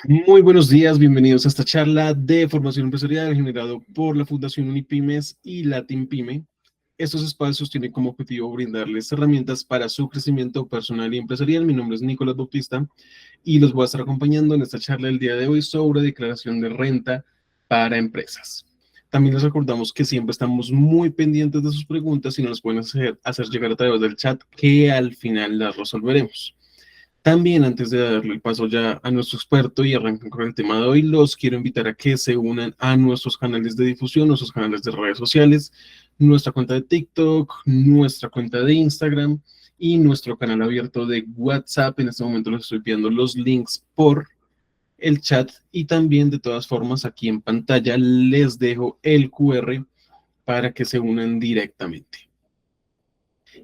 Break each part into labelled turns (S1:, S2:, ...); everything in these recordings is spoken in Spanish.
S1: Muy buenos días, bienvenidos a esta charla de formación empresarial generado por la Fundación Unipymes y Latin Pyme. Estos espacios tienen como objetivo brindarles herramientas para su crecimiento personal y empresarial. Mi nombre es Nicolás Bautista y los voy a estar acompañando en esta charla del día de hoy sobre declaración de renta para empresas. También les recordamos que siempre estamos muy pendientes de sus preguntas y nos las pueden hacer llegar a través del chat, que al final las resolveremos. También, antes de darle el paso ya a nuestro experto y arrancar con el tema de hoy, los quiero invitar a que se unan a nuestros canales de difusión, nuestros canales de redes sociales, nuestra cuenta de TikTok, nuestra cuenta de Instagram y nuestro canal abierto de WhatsApp. En este momento les estoy pidiendo los links por el chat y también, de todas formas, aquí en pantalla les dejo el QR para que se unan directamente.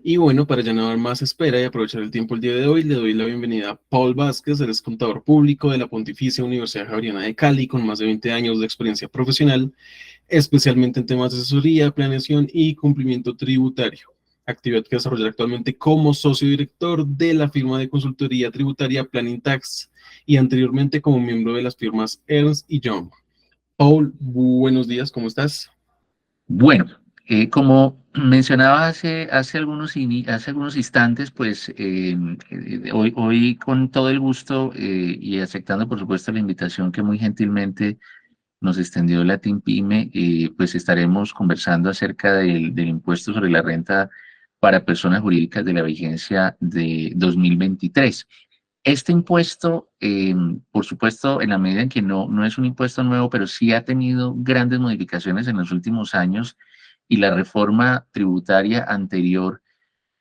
S1: Y bueno, para ya no dar más espera y aprovechar el tiempo el día de hoy, le doy la bienvenida a Paul Vázquez. Él es contador público de la Pontificia Universidad Javeriana de Cali, con más de 20 años de experiencia profesional, especialmente en temas de asesoría, planeación y cumplimiento tributario. Actividad que desarrolla actualmente como socio director de la firma de consultoría tributaria Planning Tax y anteriormente como miembro de las firmas Ernst y Young. Paul, buenos días, ¿cómo estás?
S2: Bueno, como mencionaba hace algunos instantes, pues hoy con todo el gusto y aceptando por supuesto la invitación que muy gentilmente nos extendió la Team Pyme, pues estaremos conversando acerca del impuesto sobre la renta para personas jurídicas de la vigencia de 2023. Este impuesto, por supuesto, en la medida en que no es un impuesto nuevo, pero sí ha tenido grandes modificaciones en los últimos años y la reforma tributaria anterior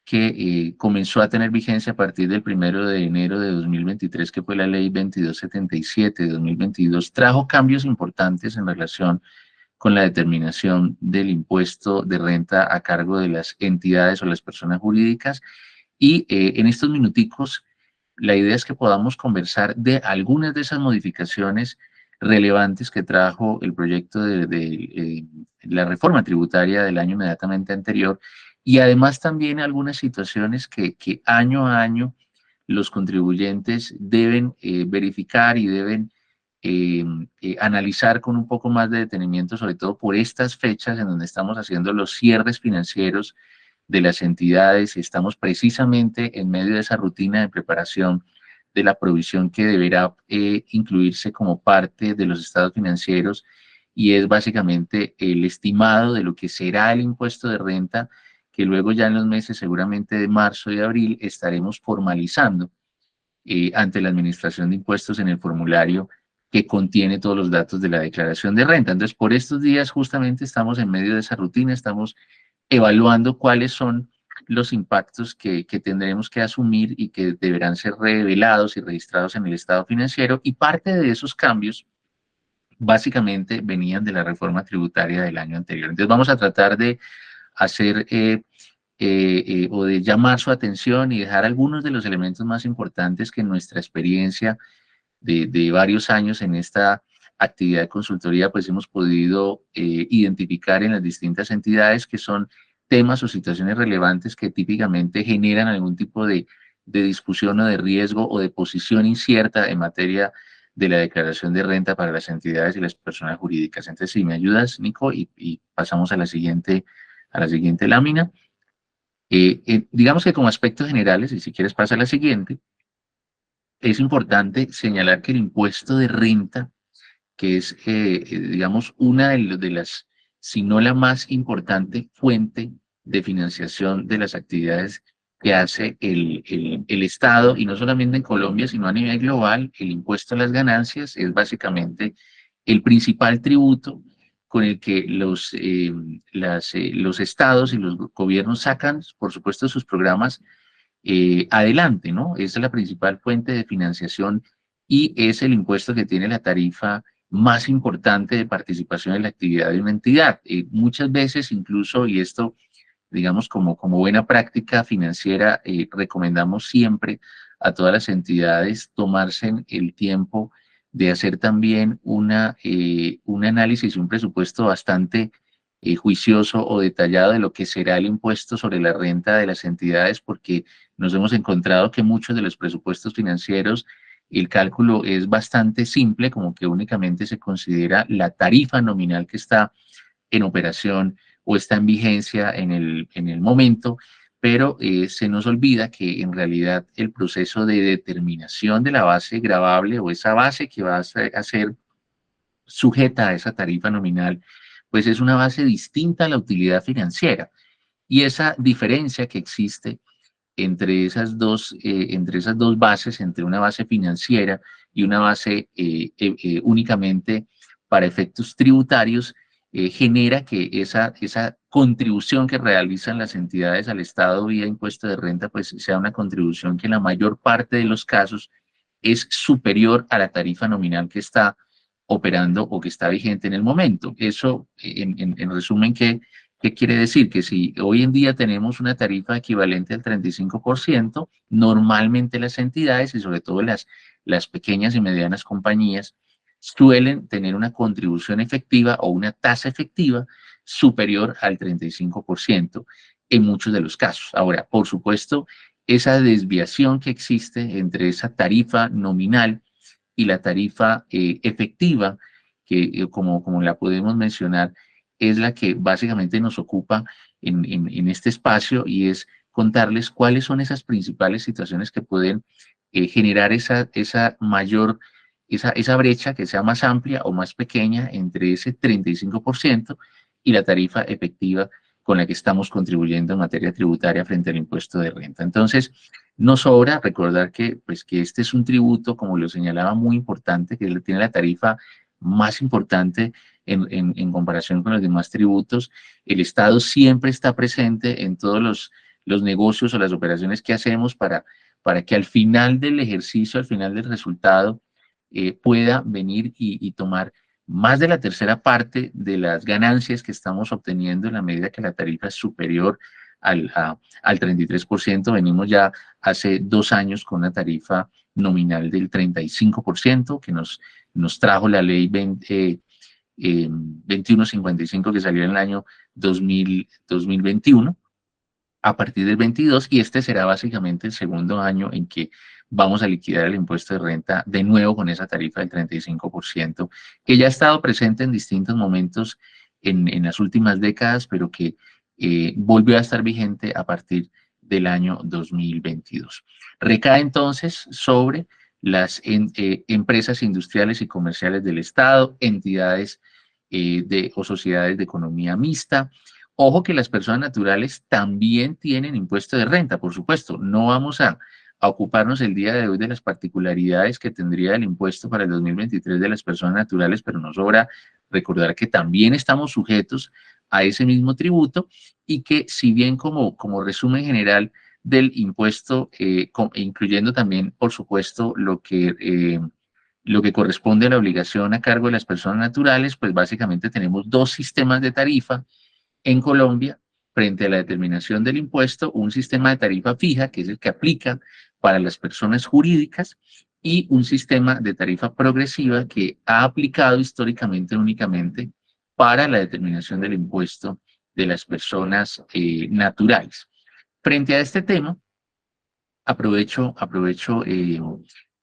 S2: que comenzó a tener vigencia a partir del 1 de enero de 2023, que fue la ley 2277 de 2022, trajo cambios importantes en relación con la determinación del impuesto de renta a cargo de las entidades o las personas jurídicas. Y en estos minuticos, la idea es que podamos conversar de algunas de esas modificaciones relevantes que trajo el proyecto de la reforma tributaria del año inmediatamente anterior y además también algunas situaciones que año a año los contribuyentes deben verificar y deben analizar con un poco más de detenimiento, sobre todo por estas fechas en donde estamos haciendo los cierres financieros de las entidades y estamos precisamente en medio de esa rutina de preparación de la provisión que deberá incluirse como parte de los estados financieros y es básicamente el estimado de lo que será el impuesto de renta que luego ya en los meses seguramente de marzo y abril estaremos formalizando ante la Administración de Impuestos en el formulario que contiene todos los datos de la declaración de renta. Entonces, por estos días justamente estamos en medio de esa rutina, estamos evaluando cuáles son los impactos que tendremos que asumir y que deberán ser revelados y registrados en el estado financiero. Y parte de esos cambios básicamente venían de la reforma tributaria del año anterior. Entonces vamos a tratar de hacer o de llamar su atención y dejar algunos de los elementos más importantes que en nuestra experiencia de varios años en esta actividad de consultoría, pues hemos podido identificar en las distintas entidades que son temas o situaciones relevantes que típicamente generan algún tipo de discusión o de riesgo o de posición incierta en materia de la declaración de renta para las entidades y las personas jurídicas. Entonces, si me ayudas, Nico, y pasamos a la siguiente lámina. Digamos que como aspectos generales, y si quieres pasa a la siguiente, es importante señalar que el impuesto de renta, que es, digamos, una de las, si no la más importante fuente de financiación de las actividades que hace el Estado, y no solamente en Colombia, sino a nivel global, el impuesto a las ganancias es básicamente el principal tributo con el que los estados y los gobiernos sacan, por supuesto, sus programas adelante, ¿no? Esa es la principal fuente de financiación y es el impuesto que tiene la tarifa más importante de participación en la actividad de una entidad. Muchas veces incluso, y esto digamos como buena práctica financiera, recomendamos siempre a todas las entidades tomarse el tiempo de hacer también un análisis, un presupuesto bastante juicioso o detallado de lo que será el impuesto sobre la renta de las entidades, porque nos hemos encontrado que muchos de los presupuestos financieros el cálculo es bastante simple, como que únicamente se considera la tarifa nominal que está en operación o está en vigencia en el momento, pero se nos olvida que en realidad el proceso de determinación de la base gravable o esa base que va a ser sujeta a esa tarifa nominal, pues es una base distinta a la utilidad financiera. Y esa diferencia que existe entre esas dos bases, entre una base financiera y una base únicamente para efectos tributarios, genera que esa contribución que realizan las entidades al Estado vía impuesto de renta, pues sea una contribución que en la mayor parte de los casos es superior a la tarifa nominal que está operando o que está vigente en el momento. Eso, en resumen, ¿qué quiere decir? Que si hoy en día tenemos una tarifa equivalente al 35%, normalmente las entidades y sobre todo las pequeñas y medianas compañías suelen tener una contribución efectiva o una tasa efectiva superior al 35% en muchos de los casos. Ahora, por supuesto, esa desviación que existe entre esa tarifa nominal y la tarifa efectiva, que como la podemos mencionar, es la que básicamente nos ocupa en este espacio y es contarles cuáles son esas principales situaciones que pueden generar esa mayor, esa brecha que sea más amplia o más pequeña entre ese 35% y la tarifa efectiva con la que estamos contribuyendo en materia tributaria frente al impuesto de renta. Entonces, no sobra recordar pues, que este es un tributo, como lo señalaba, muy importante, que tiene la tarifa más importante en comparación con los demás tributos. El Estado siempre está presente en todos los negocios o las operaciones que hacemos para que al final del ejercicio, al final del resultado, pueda venir y tomar más de la tercera parte de las ganancias que estamos obteniendo en la medida que la tarifa es superior al 33%. Venimos ya hace 2 años con una tarifa nominal del 35% que nos trajo la ley 2155 que salió en el año 2021 a partir del 22 y este será básicamente el segundo año en que vamos a liquidar el impuesto de renta de nuevo con esa tarifa del 35%, que ya ha estado presente en distintos momentos en las últimas décadas, pero que volvió a estar vigente a partir del año 2022. Recae entonces sobre las empresas industriales y comerciales del Estado, entidades o sociedades de economía mixta. Ojo que las personas naturales también tienen impuesto de renta, por supuesto. No vamos a ocuparnos el día de hoy de las particularidades que tendría el impuesto para el 2023 de las personas naturales, pero nos sobra recordar que también estamos sujetos a ese mismo tributo y que si bien como resumen general del impuesto, incluyendo también, por supuesto, lo que corresponde a la obligación a cargo de las personas naturales, pues básicamente tenemos 2 sistemas de tarifa en Colombia frente a la determinación del impuesto, un sistema de tarifa fija, que es el que aplica para las personas jurídicas, y un sistema de tarifa progresiva que ha aplicado históricamente únicamente para la determinación del impuesto de las personas naturales. Frente a este tema, aprovecho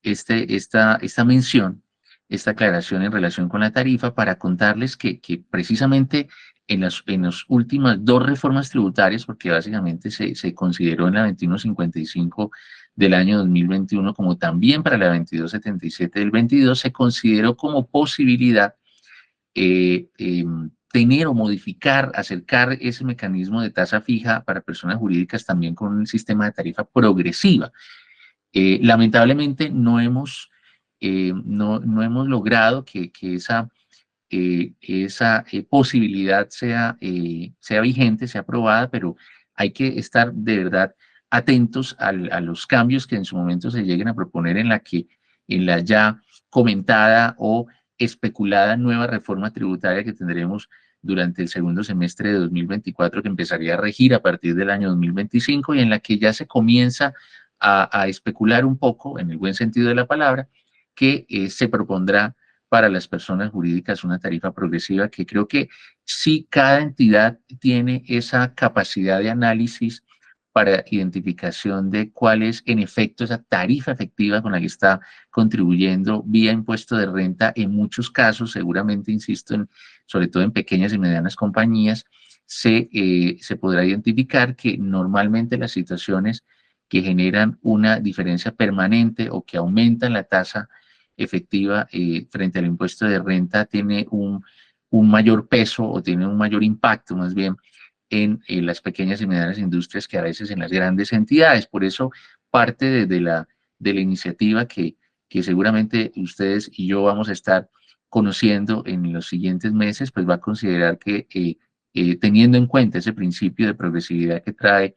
S2: esta mención, esta aclaración en relación con la tarifa para contarles que precisamente en las últimas 2 reformas tributarias, porque básicamente se consideró en la 2155 del año 2021 como también para la 2277 del 22, se consideró como posibilidad tener o modificar, acercar ese mecanismo de tasa fija para personas jurídicas también con un sistema de tarifa progresiva. Lamentablemente no hemos logrado que esa posibilidad sea vigente, sea aprobada, pero hay que estar de verdad atentos a los cambios que en su momento se lleguen a proponer en la ya comentada o especulada nueva reforma tributaria que tendremos durante el segundo semestre de 2024, que empezaría a regir a partir del año 2025 y en la que ya se comienza a especular un poco, en el buen sentido de la palabra, que se propondrá para las personas jurídicas una tarifa progresiva que creo que sí cada entidad tiene esa capacidad de análisis para identificación de cuál es en efecto esa tarifa efectiva con la que está contribuyendo vía impuesto de renta. En muchos casos, seguramente, insisto, sobre todo en pequeñas y medianas compañías, se podrá identificar que normalmente las situaciones que generan una diferencia permanente o que aumentan la tasa efectiva frente al impuesto de renta tiene un mayor peso o tiene un mayor impacto más bien en las pequeñas y medianas industrias que a veces en las grandes entidades. Por eso parte de la iniciativa que seguramente ustedes y yo vamos a estar conociendo en los siguientes meses, pues va a considerar que teniendo en cuenta ese principio de progresividad que trae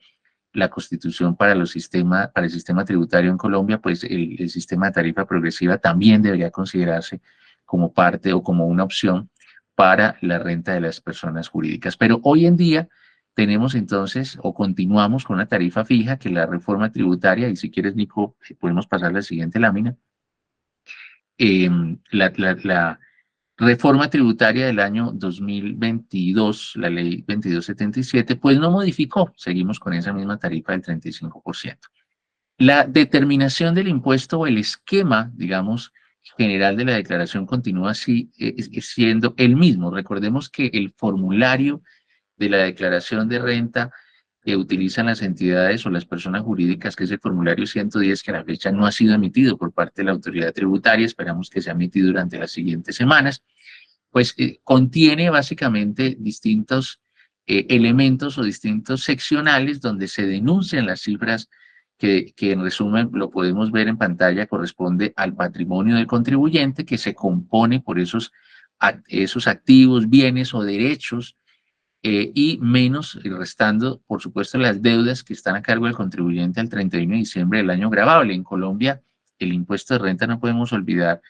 S2: la Constitución para para el sistema tributario en Colombia, pues el sistema de tarifa progresiva también debería considerarse como parte o como una opción para la renta de las personas jurídicas. Pero hoy en día tenemos entonces o continuamos con una tarifa fija que la reforma tributaria, y si quieres, Nico, podemos pasar a la siguiente lámina. La reforma tributaria del año 2022, la ley 2277, pues no modificó, seguimos con esa misma tarifa del 35%. La determinación del impuesto o el esquema, digamos, general de la declaración continúa así siendo el mismo. Recordemos que el formulario de la declaración de renta que utilizan las entidades o las personas jurídicas, que es el formulario 110, que a la fecha no ha sido emitido por parte de la autoridad tributaria, esperamos que sea emitido durante las siguientes semanas, pues contiene básicamente distintos elementos o distintos seccionales donde se denuncian las cifras que en resumen lo podemos ver en pantalla, corresponde al patrimonio del contribuyente que se compone por esos activos, bienes o derechos y menos, y restando, por supuesto, las deudas que están a cargo del contribuyente al 31 de diciembre del año gravable. En Colombia, el impuesto de renta no podemos olvidar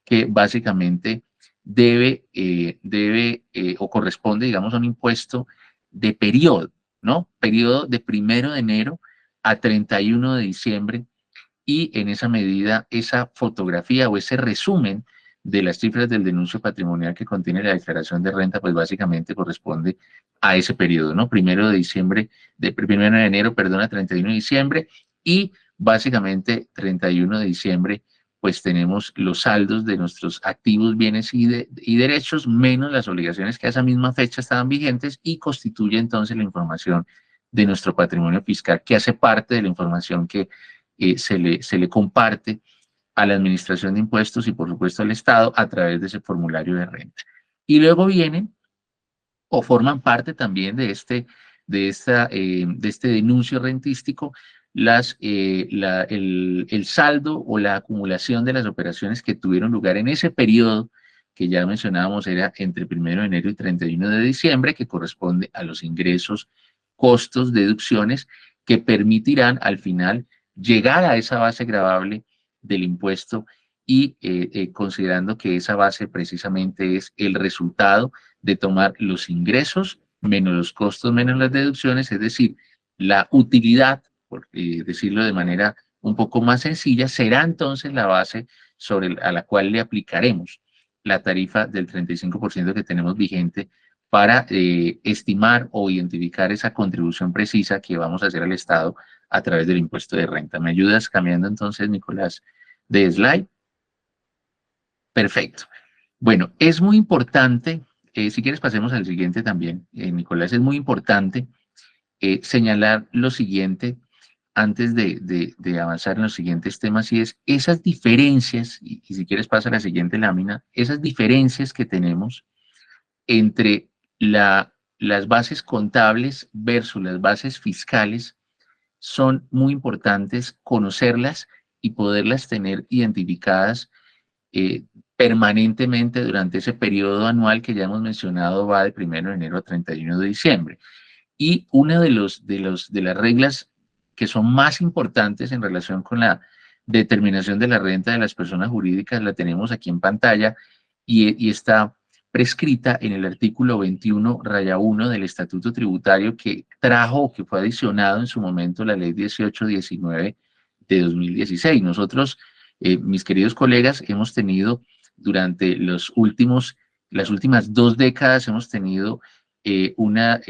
S2: que básicamente debe o corresponde, digamos, a un impuesto de periodo, ¿no? Periodo de 1 de enero a 31 de diciembre, y en esa medida, esa fotografía o ese resumen de las cifras del denuncio patrimonial que contiene la declaración de renta, pues básicamente corresponde a ese periodo, ¿no? 1 de diciembre, de 1 de enero, perdón, a 31 de diciembre, y básicamente 31 de diciembre, pues tenemos los saldos de nuestros activos, bienes y derechos, menos las obligaciones que a esa misma fecha estaban vigentes, y constituye entonces la información de nuestro patrimonio fiscal, que hace parte de la información que se le comparte a la Administración de Impuestos y por supuesto al Estado a través de ese formulario de renta. Y luego vienen o forman parte también de este denuncio rentístico el saldo o la acumulación de las operaciones que tuvieron lugar en ese periodo que ya mencionábamos, era entre 1 de enero y 31 de diciembre, que corresponde a los ingresos, costos, deducciones que permitirán al final llegar a esa base gravable del impuesto, y considerando que esa base precisamente es el resultado de tomar los ingresos menos los costos menos las deducciones, es decir, la utilidad, por decirlo de manera un poco más sencilla, será entonces la base a la cual le aplicaremos la tarifa del 35% que tenemos vigente para estimar o identificar esa contribución precisa que vamos a hacer al Estado a través del impuesto de renta. ¿Me ayudas cambiando entonces, Nicolás, de slide? Perfecto. Bueno, es muy importante, si quieres pasemos al siguiente también, Nicolás, es muy importante señalar lo siguiente antes de avanzar en los siguientes temas, y es esas diferencias, y si quieres pasa a la siguiente lámina, esas diferencias que tenemos entre las bases contables versus las bases fiscales. Son muy importantes conocerlas y poderlas tener identificadas permanentemente durante ese periodo anual que ya hemos mencionado, va de 1 de enero a 31 de diciembre. Y una de las reglas que son más importantes en relación con la determinación de la renta de las personas jurídicas la tenemos aquí en pantalla, y está prescrita en el artículo 21-1 del Estatuto Tributario, que trajo, que fue adicionado en su momento, la ley 1819 de 2016. Nosotros, mis queridos colegas, hemos tenido durante las últimas 2 décadas, hemos tenido una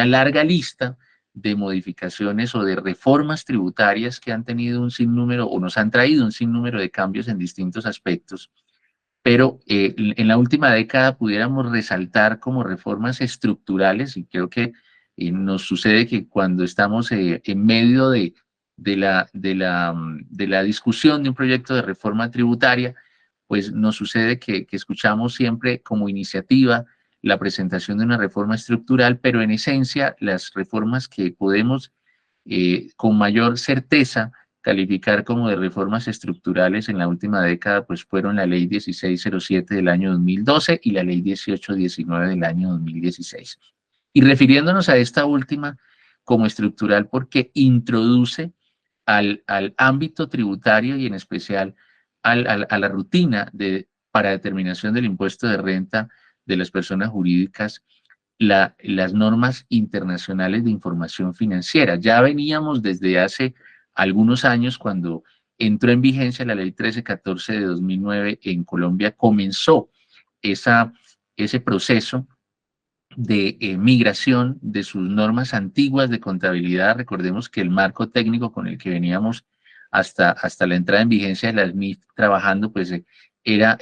S2: larga lista de modificaciones o de reformas tributarias que han tenido un sinnúmero o nos han traído un sinnúmero de cambios en distintos aspectos, pero en la última década pudiéramos resaltar como reformas estructurales, y creo que nos sucede que cuando estamos en medio de la discusión de un proyecto de reforma tributaria, pues nos sucede que escuchamos siempre como iniciativa la presentación de una reforma estructural, pero en esencia las reformas que podemos con mayor certeza calificar como de reformas estructurales en la última década, pues fueron la ley 1607 del año 2012 y la ley 1819 del año 2016. Y refiriéndonos a esta última como estructural porque introduce al ámbito tributario y en especial a la rutina para determinación del impuesto de renta de las personas jurídicas las normas internacionales de información financiera. Ya veníamos desde hace algunos años cuando entró en vigencia la ley 1314 de 2009 en Colombia, comenzó ese proceso de migración de sus normas antiguas de contabilidad. Recordemos que el marco técnico con el que veníamos hasta la entrada en vigencia de las MIF trabajando, pues era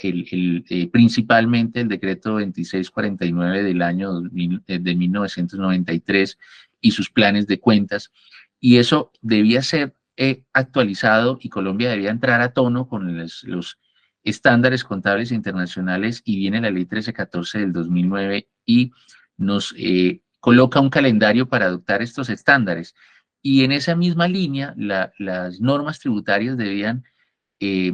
S2: principalmente el decreto 2649 del año 2000, de 1993 y sus planes de cuentas, y eso debía ser actualizado y Colombia debía entrar a tono con los estándares contables internacionales, y viene la ley 1314 del 2009 y nos coloca un calendario para adoptar estos estándares. Y en esa misma línea, las normas tributarias debían eh,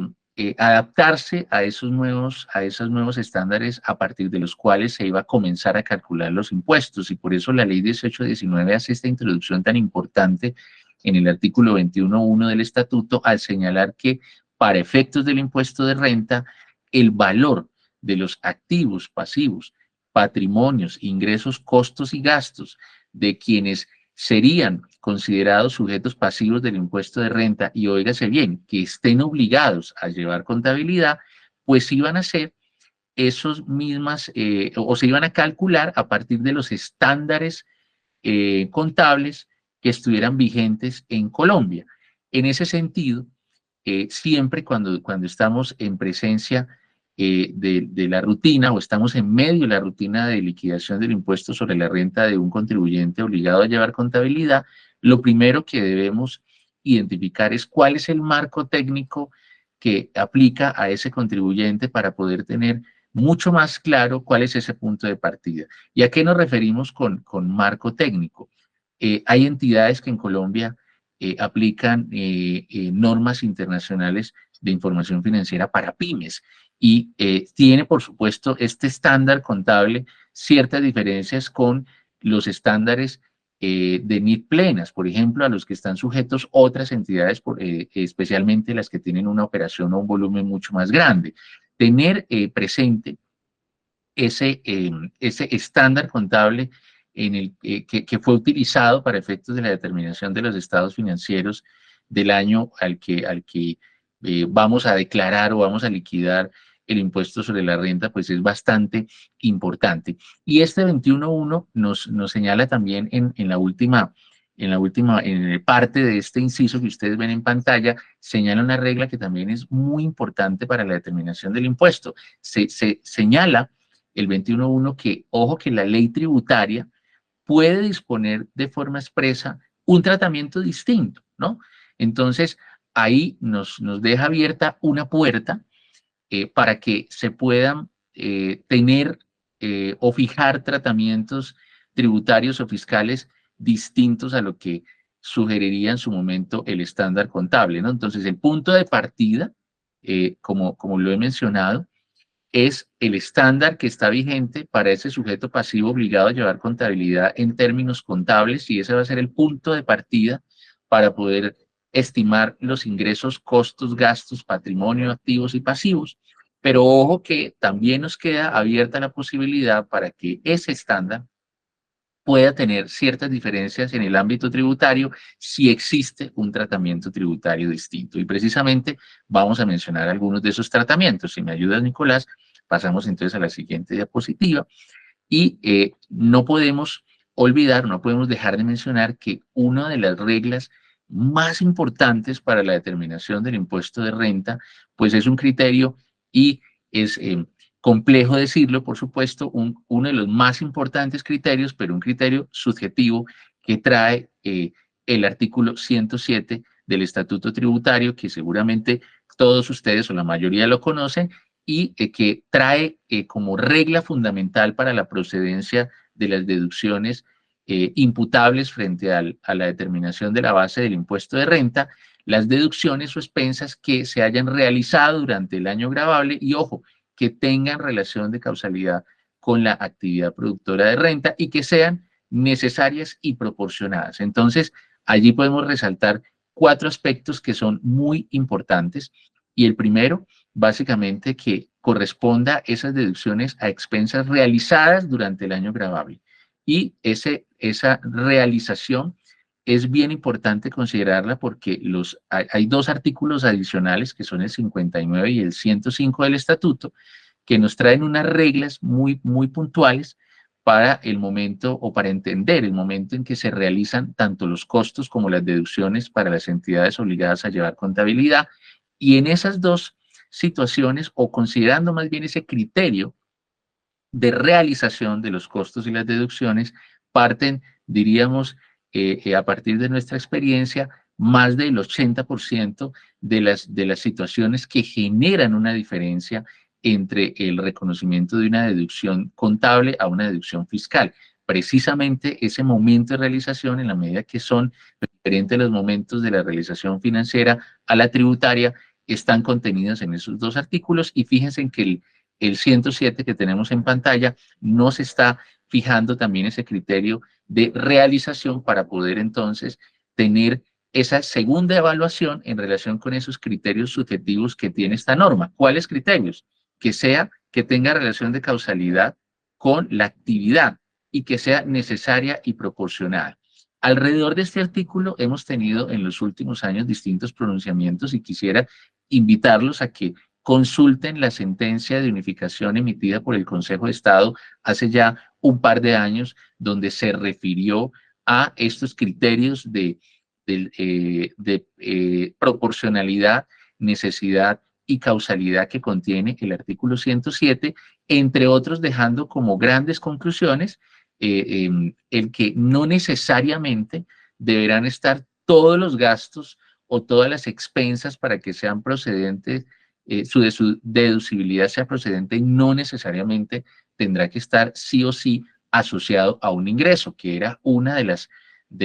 S2: adaptarse a esos nuevos estándares a partir de los cuales se iba a comenzar a calcular los impuestos. Y por eso la ley 1819 hace esta introducción tan importante en el artículo 21.1 del estatuto al señalar que para efectos del impuesto de renta, el valor de los activos, pasivos, patrimonios, ingresos, costos y gastos de quienes serían considerados sujetos pasivos del impuesto de renta, y óigase bien, que estén obligados a llevar contabilidad, pues iban a ser esos mismas, o se iban a calcular a partir de los estándares contables que estuvieran vigentes en Colombia. En ese sentido, siempre cuando estamos en presencia de la rutina o estamos en medio de la rutina de liquidación del impuesto sobre la renta de un contribuyente obligado a llevar contabilidad, lo primero que debemos identificar es cuál es el marco técnico que aplica a ese contribuyente para poder tener mucho más claro cuál es ese punto de partida. ¿Y a qué nos referimos con marco técnico? Hay entidades que en Colombia aplican normas internacionales de información financiera para pymes, y tiene, por supuesto, este estándar contable ciertas diferencias con los estándares de NIF plenas, por ejemplo, a los que están sujetos otras entidades, especialmente las que tienen una operación o un volumen mucho más grande. Tener presente ese estándar contable que fue utilizado para efectos de la determinación de los estados financieros del año al que vamos a declarar o vamos a liquidar el impuesto sobre la renta, pues es bastante importante. Y este 21.1 nos señala también en la última parte de este inciso que ustedes ven en pantalla, señala una regla que también es muy importante para la determinación del impuesto. Se señala el 21.1 que, ojo, que la ley tributaria puede disponer de forma expresa un tratamiento distinto, ¿no? Entonces, ahí nos deja abierta una puerta para que se puedan tener o fijar tratamientos tributarios o fiscales distintos a lo que sugeriría en su momento el estándar contable, ¿no? Entonces, el punto de partida, como lo he mencionado, es el estándar que está vigente para ese sujeto pasivo obligado a llevar contabilidad en términos contables, y ese va a ser el punto de partida para poder estimar los ingresos, costos, gastos, patrimonio, activos y pasivos. Pero ojo que también nos queda abierta la posibilidad para que ese estándar pueda tener ciertas diferencias en el ámbito tributario si existe un tratamiento tributario distinto. Y precisamente vamos a mencionar algunos de esos tratamientos. Si me ayudas, Nicolás, pasamos entonces a la siguiente diapositiva. Y no podemos olvidar, no podemos dejar de mencionar que una de las reglas más importantes para la determinación del impuesto de renta, pues es un criterio y es complejo decirlo, por supuesto, uno de los más importantes criterios, pero un criterio subjetivo que trae el artículo 107 del Estatuto Tributario, que seguramente todos ustedes o la mayoría lo conocen, y que trae como regla fundamental para la procedencia de las deducciones imputables frente a la determinación de la base del impuesto de renta, las deducciones o expensas que se hayan realizado durante el año gravable y, ojo, que tengan relación de causalidad con la actividad productora de renta y que sean necesarias y proporcionadas. Entonces, allí podemos resaltar 4 aspectos que son muy importantes. Y el primero, básicamente, que corresponda esas deducciones a expensas realizadas durante el año gravable. Y esa realización es bien importante considerarla porque hay 2 artículos adicionales que son el 59 y el 105 del estatuto que nos traen unas reglas muy, muy puntuales para el momento o para entender el momento en que se realizan tanto los costos como las deducciones para las entidades obligadas a llevar contabilidad. Y en esas 2 situaciones, o considerando más bien ese criterio de realización de los costos y las deducciones, parten, diríamos, a partir de nuestra experiencia, más del 80% de las situaciones que generan una diferencia entre el reconocimiento de una deducción contable a una deducción fiscal. Precisamente ese momento de realización, en la medida que son diferentes los momentos de la realización financiera a la tributaria, están contenidos en esos 2 artículos y fíjense en que el 107 que tenemos en pantalla nos está fijando también ese criterio de realización para poder entonces tener esa segunda evaluación en relación con esos criterios subjetivos que tiene esta norma. ¿Cuáles criterios? Que tenga relación de causalidad con la actividad y que sea necesaria y proporcionada. Alrededor de este artículo hemos tenido en los últimos años distintos pronunciamientos y quisiera invitarlos a que consulten la sentencia de unificación emitida por el Consejo de Estado hace ya un par de años, donde se refirió a estos criterios de proporcionalidad, necesidad y causalidad que contiene el artículo 107, entre otros dejando como grandes conclusiones el que no necesariamente deberán estar todos los gastos o todas las expensas para que sean procedentes, su deducibilidad sea procedente y no necesariamente tendrá que estar sí o sí asociado a un ingreso, que era una de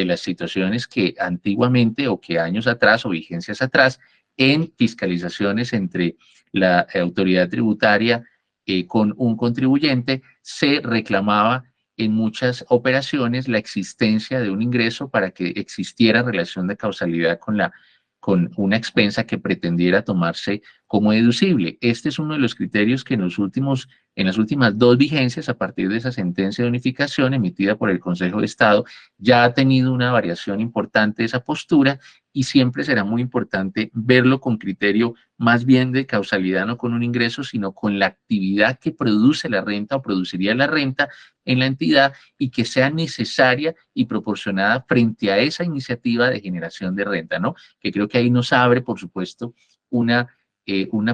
S2: las situaciones que antiguamente o que años atrás o vigencias atrás en fiscalizaciones entre la autoridad tributaria con un contribuyente se reclamaba en muchas operaciones la existencia de un ingreso para que existiera relación de causalidad con una expensa que pretendiera tomarse como deducible. Este es uno de los criterios que en las últimas 2 vigencias, a partir de esa sentencia de unificación emitida por el Consejo de Estado, ya ha tenido una variación importante de esa postura y siempre será muy importante verlo con criterio más bien de causalidad, no con un ingreso, sino con la actividad que produce la renta o produciría la renta en la entidad y que sea necesaria y proporcionada frente a esa iniciativa de generación de renta, ¿no? Que creo que ahí nos abre, por supuesto, una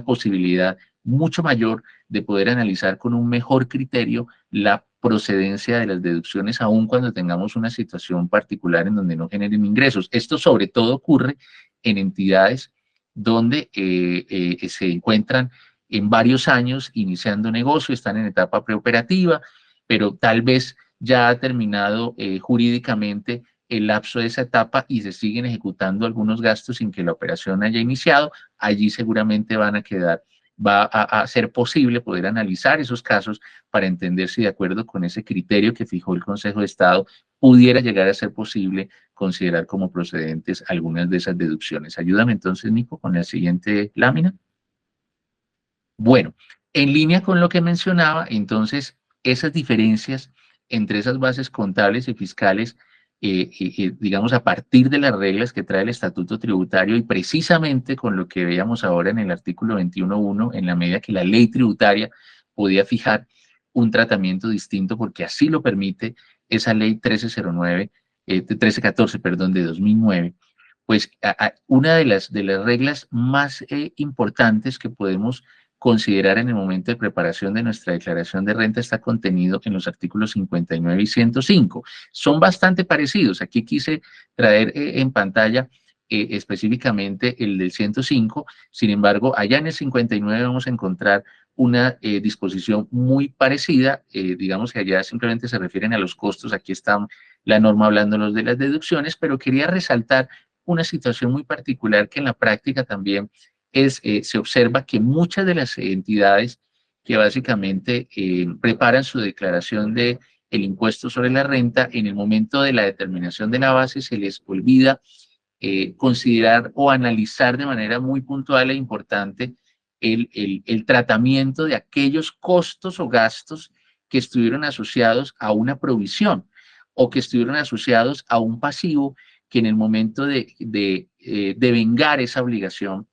S2: posibilidad mucho mayor de poder analizar con un mejor criterio la procedencia de las deducciones, aun cuando tengamos una situación particular en donde no generen ingresos. Esto sobre todo ocurre en entidades donde se encuentran en varios años iniciando negocio, están en etapa preoperativa, pero tal vez ya ha terminado jurídicamente el lapso de esa etapa y se siguen ejecutando algunos gastos sin que la operación haya iniciado. Allí seguramente va a ser posible poder analizar esos casos para entender si de acuerdo con ese criterio que fijó el Consejo de Estado pudiera llegar a ser posible considerar como procedentes algunas de esas deducciones. Ayúdame entonces, Nico, con la siguiente lámina. Bueno, en línea con lo que mencionaba, entonces, esas diferencias entre esas bases contables y fiscales, digamos, a partir de las reglas que trae el Estatuto Tributario y precisamente con lo que veíamos ahora en el artículo 21.1, en la medida que la ley tributaria podía fijar un tratamiento distinto porque así lo permite esa ley 1309, 1314, perdón, de 2009, pues una de las reglas más importantes que podemos considerar en el momento de preparación de nuestra declaración de renta está contenido en los artículos 59 y 105. Son bastante parecidos. Aquí quise traer en pantalla específicamente el del 105. Sin embargo, allá en el 59 vamos a encontrar una disposición muy parecida. Digamos que allá simplemente se refieren a los costos. Aquí está la norma hablándonos de las deducciones, pero quería resaltar una situación muy particular que en la práctica también se observa que muchas de las entidades que básicamente preparan su declaración de el impuesto sobre la renta, en el momento de la determinación de la base se les olvida considerar o analizar de manera muy puntual e importante el tratamiento de aquellos costos o gastos que estuvieron asociados a una provisión o que estuvieron asociados a un pasivo que en el momento de vengar esa obligación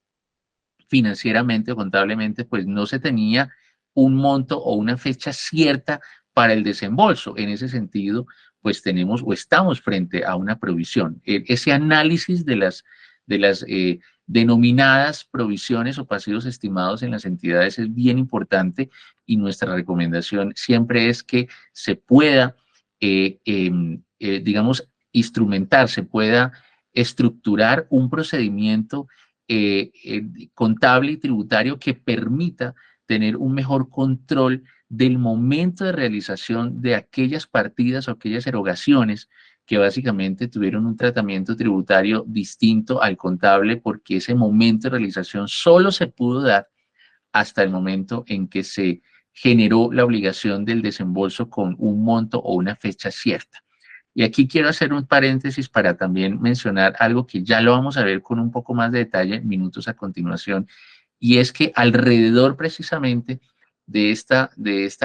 S2: financieramente o contablemente, pues no se tenía un monto o una fecha cierta para el desembolso. En ese sentido, pues tenemos o estamos frente a una provisión. Ese análisis de las denominadas provisiones o pasivos estimados en las entidades es bien importante y nuestra recomendación siempre es que se pueda, digamos, instrumentar, se pueda estructurar un procedimiento contable y tributario que permita tener un mejor control del momento de realización de aquellas partidas o aquellas erogaciones que básicamente tuvieron un tratamiento tributario distinto al contable porque ese momento de realización solo se pudo dar hasta el momento en que se generó la obligación del desembolso con un monto o una fecha cierta. Y aquí quiero hacer un paréntesis para también mencionar algo que ya lo vamos a ver con un poco más de detalle minutos a continuación, y es que alrededor precisamente de esta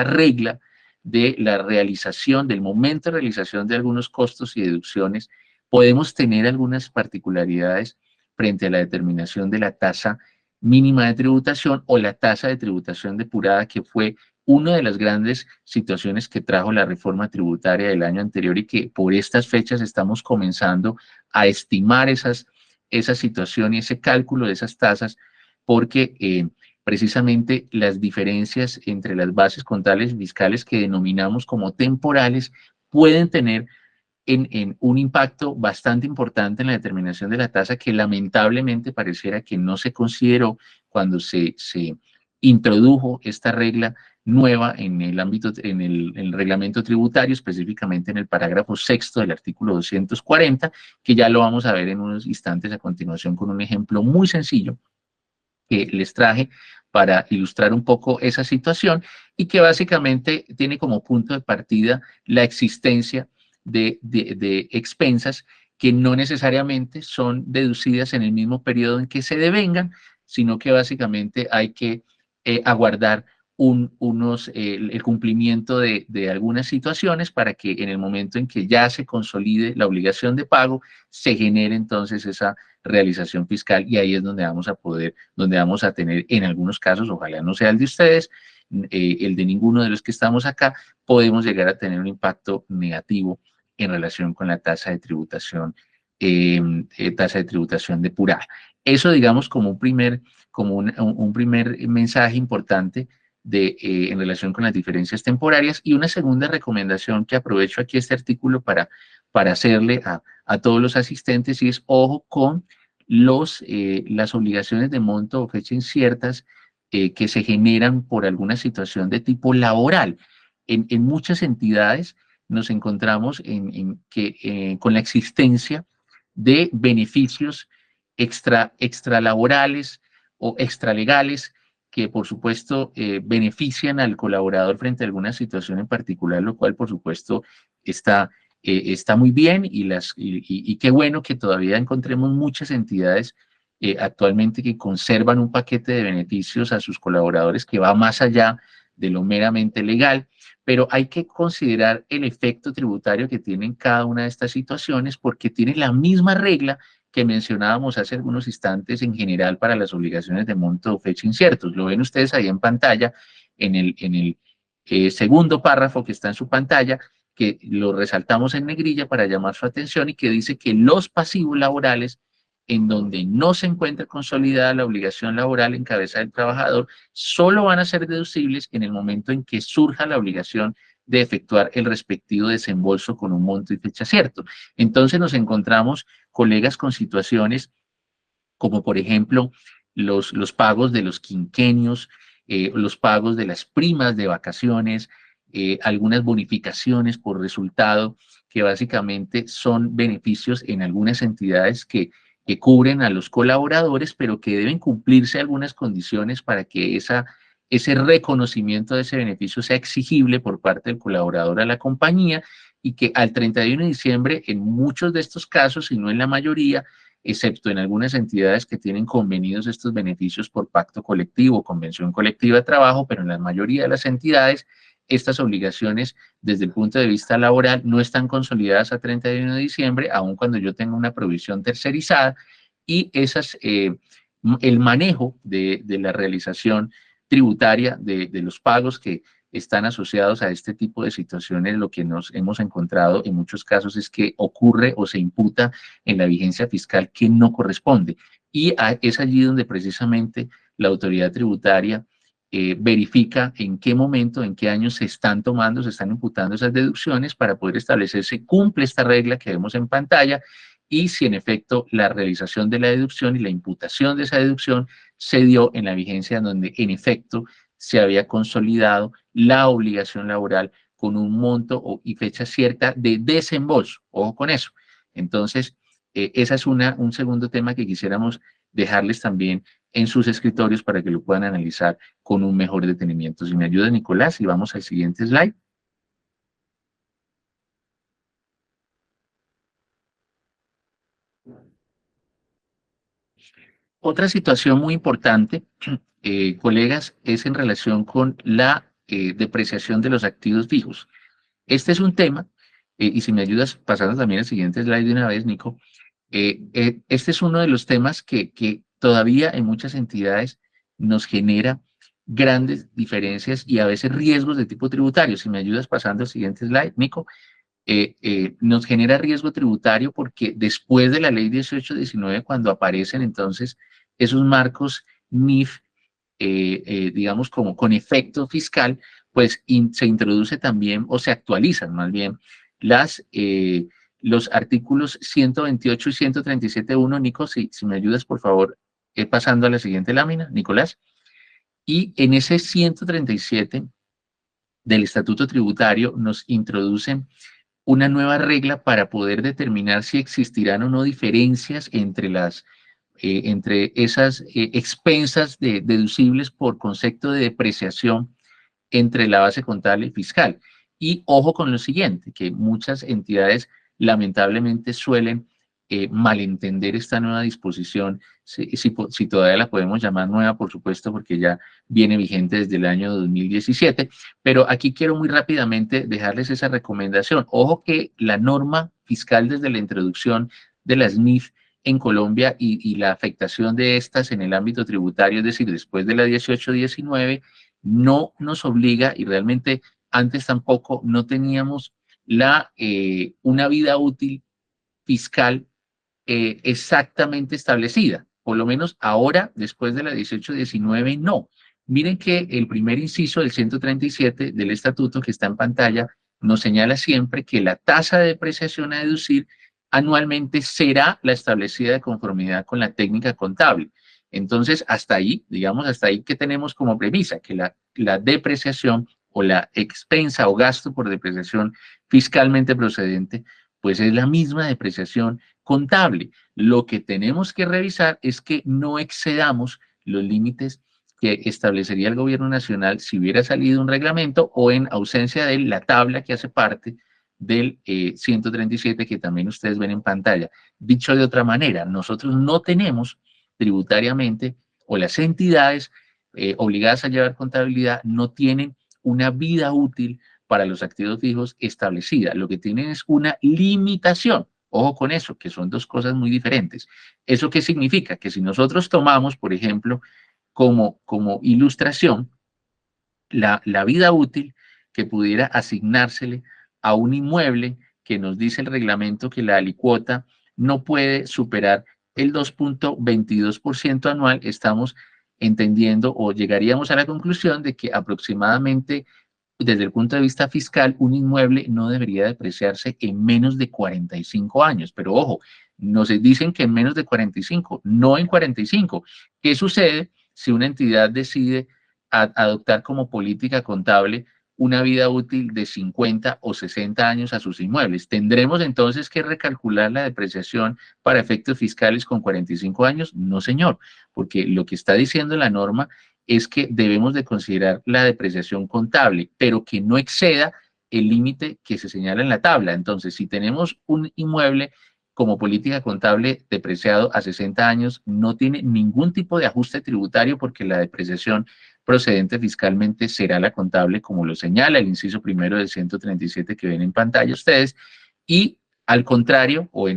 S2: regla de la realización, del momento de realización de algunos costos y deducciones, podemos tener algunas particularidades frente a la determinación de la tasa mínima de tributación o la tasa de tributación depurada, que fue una de las grandes situaciones que trajo la reforma tributaria del año anterior y que por estas fechas estamos comenzando a estimar esa situación y ese cálculo de esas tasas porque precisamente las diferencias entre las bases contables y fiscales que denominamos como temporales pueden tener en un impacto bastante importante en la determinación de la tasa que lamentablemente pareciera que no se consideró cuando se introdujo esta regla nueva en el ámbito, en el reglamento tributario, específicamente en el parágrafo sexto del artículo 240, que ya lo vamos a ver en unos instantes a continuación con un ejemplo muy sencillo que les traje para ilustrar un poco esa situación y que básicamente tiene como punto de partida la existencia de expensas que no necesariamente son deducidas en el mismo periodo en que se devengan, sino que básicamente hay que aguardar el cumplimiento de algunas situaciones para que en el momento en que ya se consolide la obligación de pago, se genere entonces esa realización fiscal y ahí es donde vamos a poder, donde vamos a tener en algunos casos, ojalá no sea el de ustedes, el de ninguno de los que estamos acá, podemos llegar a tener un impacto negativo en relación con la tasa de tributación depurada. Eso, digamos, como un primer mensaje importante en relación con las diferencias temporarias. Y una segunda recomendación que aprovecho aquí este artículo para hacerle a todos los asistentes y es ojo con las obligaciones de monto o fecha inciertas que se generan por alguna situación de tipo laboral. En muchas entidades nos encontramos con la existencia de beneficios extralaborales o extralegales que por supuesto benefician al colaborador frente a alguna situación en particular, lo cual por supuesto está muy bien y qué bueno que todavía encontremos muchas entidades actualmente que conservan un paquete de beneficios a sus colaboradores que va más allá de lo meramente legal, pero hay que considerar el efecto tributario que tienen cada una de estas situaciones porque tiene la misma regla que mencionábamos hace algunos instantes en general para las obligaciones de monto o fecha inciertos. Lo ven ustedes ahí en pantalla, en el segundo párrafo que está en su pantalla, que lo resaltamos en negrilla para llamar su atención y que dice que los pasivos laborales en donde no se encuentra consolidada la obligación laboral en cabeza del trabajador, solo van a ser deducibles en el momento en que surja la obligación de efectuar el respectivo desembolso con un monto y fecha cierto. Entonces nos encontramos, colegas, con situaciones como por ejemplo los pagos de los quinquenios, los pagos de las primas de vacaciones, algunas bonificaciones por resultado, que básicamente son beneficios en algunas entidades que cubren a los colaboradores, pero que deben cumplirse algunas condiciones para que ese reconocimiento de ese beneficio sea exigible por parte del colaborador a la compañía y que al 31 de diciembre, en muchos de estos casos, y no en la mayoría, excepto en algunas entidades que tienen convenidos estos beneficios por pacto colectivo o convención colectiva de trabajo, pero en la mayoría de las entidades, estas obligaciones desde el punto de vista laboral no están consolidadas a 31 de diciembre, aun cuando yo tenga una provisión tercerizada, y el manejo de la realización tributaria de los pagos que están asociados a este tipo de situaciones, lo que nos hemos encontrado en muchos casos es que ocurre o se imputa en la vigencia fiscal que no corresponde. Y es allí donde precisamente la autoridad tributaria verifica en qué momento, en qué año se están tomando, se están imputando esas deducciones para poder establecer si cumple esta regla que vemos en pantalla y si en efecto la realización de la deducción y la imputación de esa deducción se dio en la vigencia donde en efecto se había consolidado la obligación laboral con un monto y fecha cierta de desembolso. Ojo con eso. Entonces, ese es un segundo tema que quisiéramos dejarles también en sus escritorios para que lo puedan analizar con un mejor detenimiento. Si me ayuda, Nicolás, y vamos al siguiente slide. Otra situación muy importante, colegas, es en relación con la depreciación de los activos fijos. Este es un tema, y si me ayudas pasando también al siguiente slide de una vez, Nico, este es uno de los temas que todavía en muchas entidades nos genera grandes diferencias y a veces riesgos de tipo tributario. Si me ayudas pasando al siguiente slide, Nico, nos genera riesgo tributario porque después de la ley 1819, cuando aparecen entonces esos marcos NIF, digamos como con efecto fiscal, pues se introduce también o se actualizan más bien los artículos 128 y 137.1. Nico, si me ayudas por favor pasando a la siguiente lámina, Nicolás. Y en ese 137 del Estatuto Tributario nos introducen una nueva regla para poder determinar si existirán o no diferencias entre esas expensas deducibles por concepto de depreciación entre la base contable y fiscal. Y ojo con lo siguiente, que muchas entidades lamentablemente suelen malentender esta nueva disposición, si todavía la podemos llamar nueva, por supuesto, porque ya viene vigente desde el año 2017, pero aquí quiero muy rápidamente dejarles esa recomendación. Ojo que la norma fiscal desde la introducción de las NIF en Colombia y la afectación de estas en el ámbito tributario, es decir, después de la 1819, no nos obliga, y realmente antes tampoco no teníamos una vida útil fiscal exactamente establecida. Por lo menos ahora, después de la 1819, no. Miren que el primer inciso del 137 del estatuto que está en pantalla nos señala siempre que la tasa de depreciación a deducir anualmente será la establecida de conformidad con la técnica contable. Entonces, hasta ahí, digamos, hasta ahí que tenemos como premisa, que la depreciación o la expensa o gasto por depreciación fiscalmente procedente, pues es la misma depreciación contable. Lo que tenemos que revisar es que no excedamos los límites que establecería el gobierno nacional si hubiera salido un reglamento o en ausencia de la tabla que hace parte del 137 que también ustedes ven en pantalla. Dicho de otra manera, nosotros no tenemos tributariamente o las entidades obligadas a llevar contabilidad no tienen una vida útil para los activos fijos establecida. Lo que tienen es una limitación. Ojo con eso, que son dos cosas muy diferentes. ¿Eso qué significa? Que si nosotros tomamos, por ejemplo, como ilustración, la vida útil que pudiera asignársele a un inmueble que nos dice el reglamento que la alicuota no puede superar el 2.22% anual, estamos entendiendo o llegaríamos a la conclusión de que aproximadamente desde el punto de vista fiscal, un inmueble no debería depreciarse en menos de 45 años. Pero ojo, nos dicen que en menos de 45, no en 45. ¿Qué sucede si una entidad decide adoptar como política contable una vida útil de 50 o 60 años a sus inmuebles? ¿Tendremos entonces que recalcular la depreciación para efectos fiscales con 45 años? No, señor, porque lo que está diciendo la norma es que debemos de considerar la depreciación contable, pero que no exceda el límite que se señala en la tabla. Entonces, si tenemos un inmueble como política contable depreciado a 60 años, no tiene ningún tipo de ajuste tributario porque la depreciación procedente fiscalmente será la contable, como lo señala el inciso primero del 137 que ven en pantalla ustedes, y al contrario, o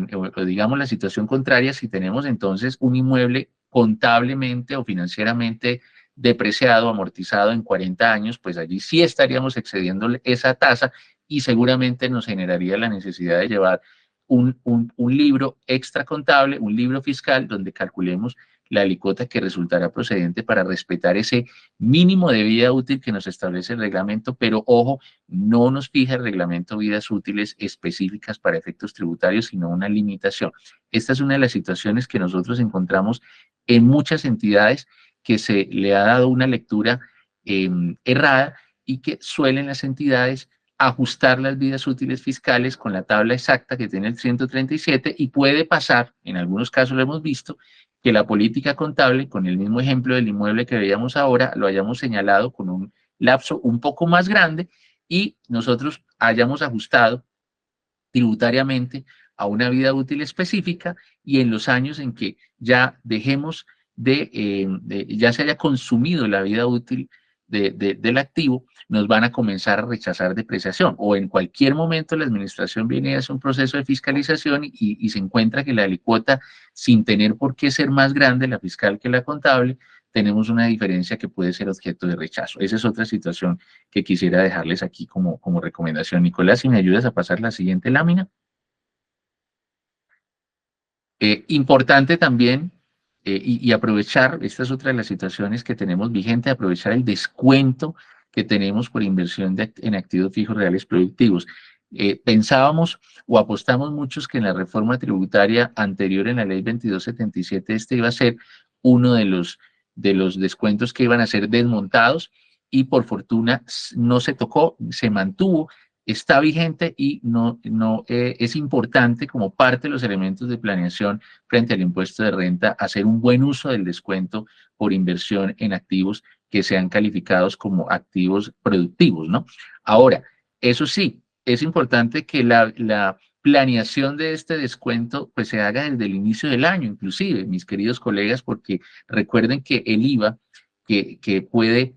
S2: digamos la situación contraria, si tenemos entonces un inmueble contablemente o financieramente depreciado, amortizado en 40 años, pues allí sí estaríamos excediendo esa tasa y seguramente nos generaría la necesidad de llevar un libro extra contable, un libro fiscal, donde calculemos la alícuota que resultará procedente para respetar ese mínimo de vida útil que nos establece el reglamento, pero ojo, no nos fija el reglamento vidas útiles específicas para efectos tributarios, sino una limitación. Esta es una de las situaciones que nosotros encontramos en muchas entidades que se le ha dado una lectura errada y que suelen las entidades ajustar las vidas útiles fiscales con la tabla exacta que tiene el 137 y puede pasar, en algunos casos lo hemos visto, que la política contable, con el mismo ejemplo del inmueble que veíamos ahora, lo hayamos señalado con un lapso un poco más grande y nosotros hayamos ajustado tributariamente a una vida útil específica y en los años en que ya dejemos ya se haya consumido la vida útil del activo, nos van a comenzar a rechazar depreciación o en cualquier momento la administración viene y hace un proceso de fiscalización y se encuentra que la alicuota, sin tener por qué ser más grande la fiscal que la contable, tenemos una diferencia que puede ser objeto de rechazo. Esa es otra situación que quisiera dejarles aquí como recomendación. Nicolás, si me ayudas a pasar la siguiente lámina. Importante también, y aprovechar, esta es otra de las situaciones que tenemos vigente, aprovechar el descuento que tenemos por inversión en activos fijos reales productivos. Pensábamos o apostamos muchos que en la reforma tributaria anterior en la ley 2277 este iba a ser uno de los descuentos que iban a ser desmontados y por fortuna no se tocó, se mantuvo, está vigente y es importante como parte de los elementos de planeación frente al impuesto de renta hacer un buen uso del descuento por inversión en activos que sean calificados como activos productivos, ¿no? Ahora, eso sí, es importante que la planeación de este descuento pues se haga desde el inicio del año, inclusive, mis queridos colegas, porque recuerden que el IVA que puede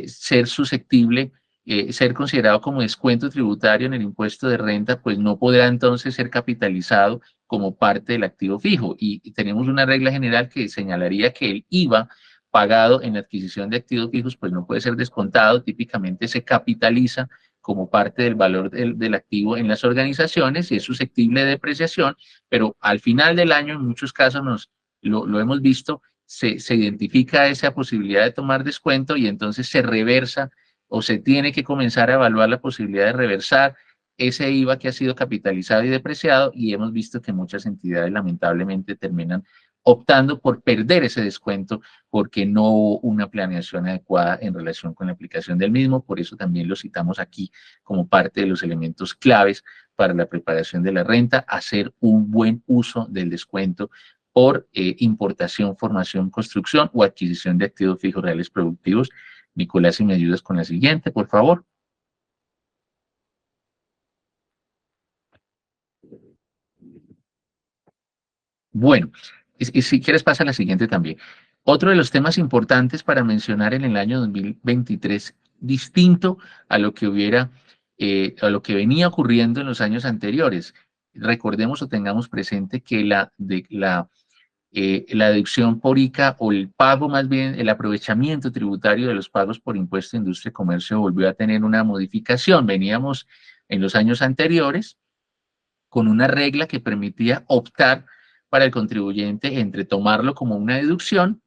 S2: ser susceptible ser considerado como descuento tributario en el impuesto de renta, pues no podrá entonces ser capitalizado como parte del activo fijo. Y tenemos una regla general que señalaría que el IVA pagado en la adquisición de activos fijos, pues no puede ser descontado, típicamente se capitaliza como parte del valor del activo en las organizaciones y es susceptible de depreciación, pero al final del año, en muchos casos lo hemos visto, se identifica esa posibilidad de tomar descuento y entonces se reversa o se tiene que comenzar a evaluar la posibilidad de reversar ese IVA que ha sido capitalizado y depreciado y hemos visto que muchas entidades lamentablemente terminan optando por perder ese descuento porque no hubo una planeación adecuada en relación con la aplicación del mismo. Por eso también lo citamos aquí como parte de los elementos claves para la preparación de la renta, hacer un buen uso del descuento por importación, formación, construcción o adquisición de activos fijos reales productivos. Nicolás, si me ayudas con la siguiente, por favor. Bueno, y si quieres pasa a la siguiente también. Otro de los temas importantes para mencionar en el año 2023, distinto a lo que a lo que venía ocurriendo en los años anteriores. Recordemos o tengamos presente que la deducción por ICA o el pago más bien, el aprovechamiento tributario de los pagos por impuesto de industria y comercio volvió a tener una modificación. Veníamos en los años anteriores, con una regla que permitía optar para el contribuyente entre tomarlo como una deducción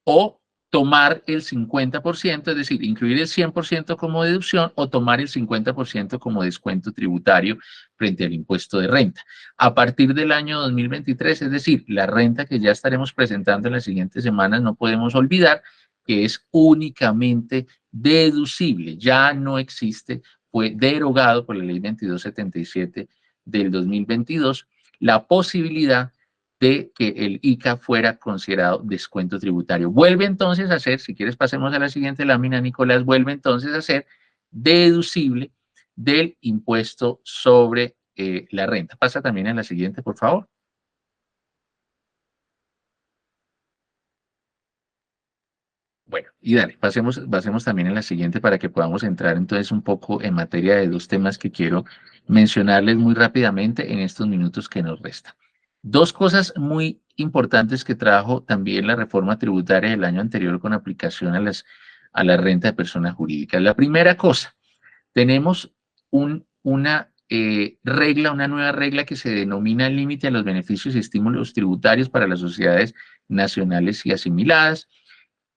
S2: o tomar el 50%, es decir, incluir el 100% como deducción o tomar el 50% como descuento tributario frente al impuesto de renta. A partir del año 2023, es decir, la renta que ya estaremos presentando en las siguientes semanas, no podemos olvidar que es únicamente deducible, ya no existe, fue derogado por la ley 2277 del 2022, la posibilidad de que el ICA fuera considerado descuento tributario. Vuelve entonces a ser, si quieres pasemos a la siguiente lámina, Nicolás, vuelve entonces a ser deducible del impuesto sobre la renta. Pasa también a la siguiente, por favor. Bueno, y dale, pasemos también a la siguiente para que podamos entrar entonces un poco en materia de dos temas que quiero mencionarles muy rápidamente en estos minutos que nos restan. Dos cosas muy importantes que trajo también la reforma tributaria del año anterior con aplicación a la renta de personas jurídicas. La primera cosa, tenemos una regla, una nueva regla que se denomina límite a los beneficios y estímulos tributarios para las sociedades nacionales y asimiladas.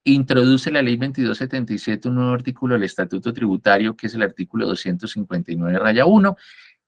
S2: Introduce la ley 2277 un nuevo artículo del Estatuto Tributario, que es el artículo 259-1,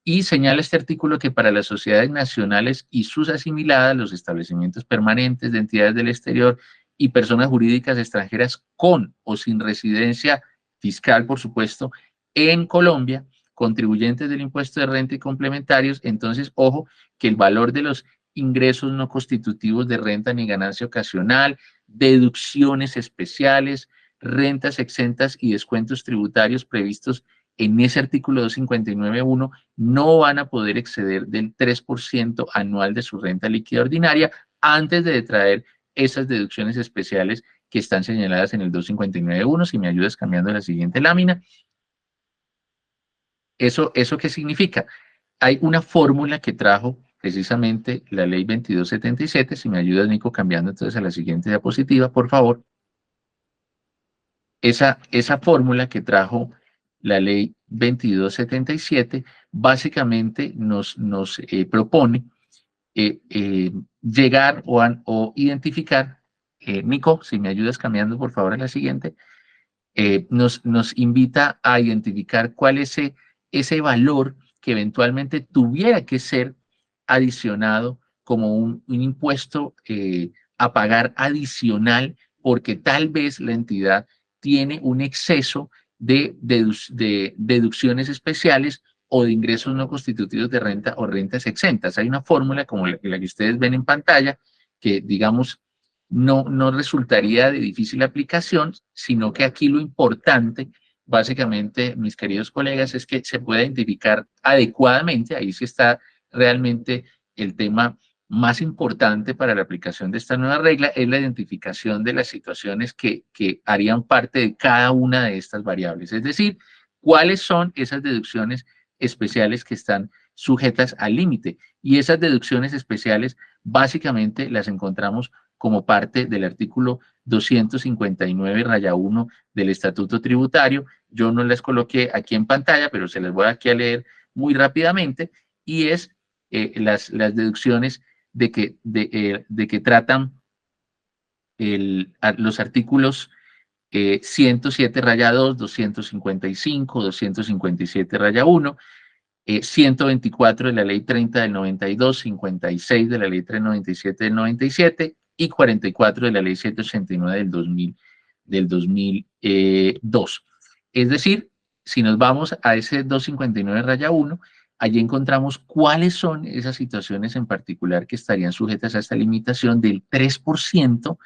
S2: y señala este artículo que para las sociedades nacionales y sus asimiladas, los establecimientos permanentes de entidades del exterior y personas jurídicas extranjeras con o sin residencia fiscal, por supuesto, en Colombia, contribuyentes del impuesto de renta y complementarios, entonces, ojo, que el valor de los ingresos no constitutivos de renta ni ganancia ocasional, deducciones especiales, rentas exentas y descuentos tributarios previstos en ese artículo 259.1 no van a poder exceder del 3% anual de su renta líquida ordinaria antes de traer esas deducciones especiales que están señaladas en el 259.1. Si me ayudas cambiando la siguiente lámina. ¿Eso qué significa? Hay una fórmula que trajo precisamente la ley 2277. Si me ayudas, Nico, cambiando entonces a la siguiente diapositiva, por favor. Esa fórmula que trajo la ley 2277 básicamente nos propone llegar o identificar, Nico, si me ayudas cambiando por favor a la siguiente, nos invita a identificar cuál es ese valor que eventualmente tuviera que ser adicionado como un impuesto a pagar adicional porque tal vez la entidad tiene un exceso de deducciones especiales o de ingresos no constitutivos de renta o rentas exentas. Hay una fórmula como la que ustedes ven en pantalla que, digamos, no resultaría de difícil aplicación, sino que aquí lo importante, básicamente, mis queridos colegas, es que se pueda identificar adecuadamente, ahí sí está realmente el tema más importante para la aplicación de esta nueva regla, es la identificación de las situaciones que harían parte de cada una de estas variables, es decir, cuáles son esas deducciones especiales que están sujetas al límite. Y esas deducciones especiales básicamente las encontramos como parte del artículo 259-1 del Estatuto Tributario. Yo no las coloqué aquí en pantalla, pero se las voy aquí a leer muy rápidamente, y es las deducciones de que tratan los artículos 107-2, 255, 257-1, 124 de la ley 30 del 92, 56 de la ley 397 del 97 y 44 de la ley 789 del 2002. Es decir, si nos vamos a ese 259-1, allí encontramos cuáles son esas situaciones en particular que estarían sujetas a esta limitación del 3%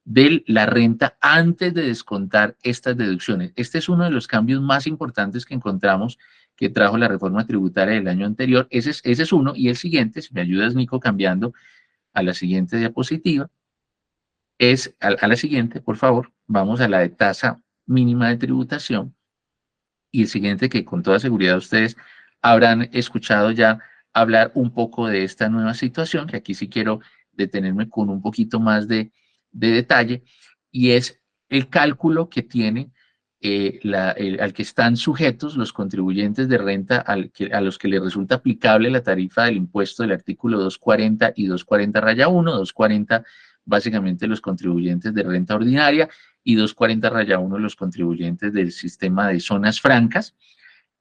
S2: de la renta antes de descontar estas deducciones. Este es uno de los cambios más importantes que encontramos que trajo la reforma tributaria del año anterior. Ese es uno. Y el siguiente, si me ayudas, Nico, cambiando a la siguiente diapositiva, es a la siguiente, por favor. Vamos a la de tasa mínima de tributación. Y el siguiente, que con toda seguridad ustedes habrán escuchado ya hablar un poco de esta nueva situación, que aquí sí quiero detenerme con un poquito más de detalle, y es el cálculo que tiene al que están sujetos los contribuyentes de renta a los que les resulta aplicable la tarifa del impuesto del artículo 240 y 240-1, 240 básicamente los contribuyentes de renta ordinaria y 240-1 los contribuyentes del sistema de zonas francas,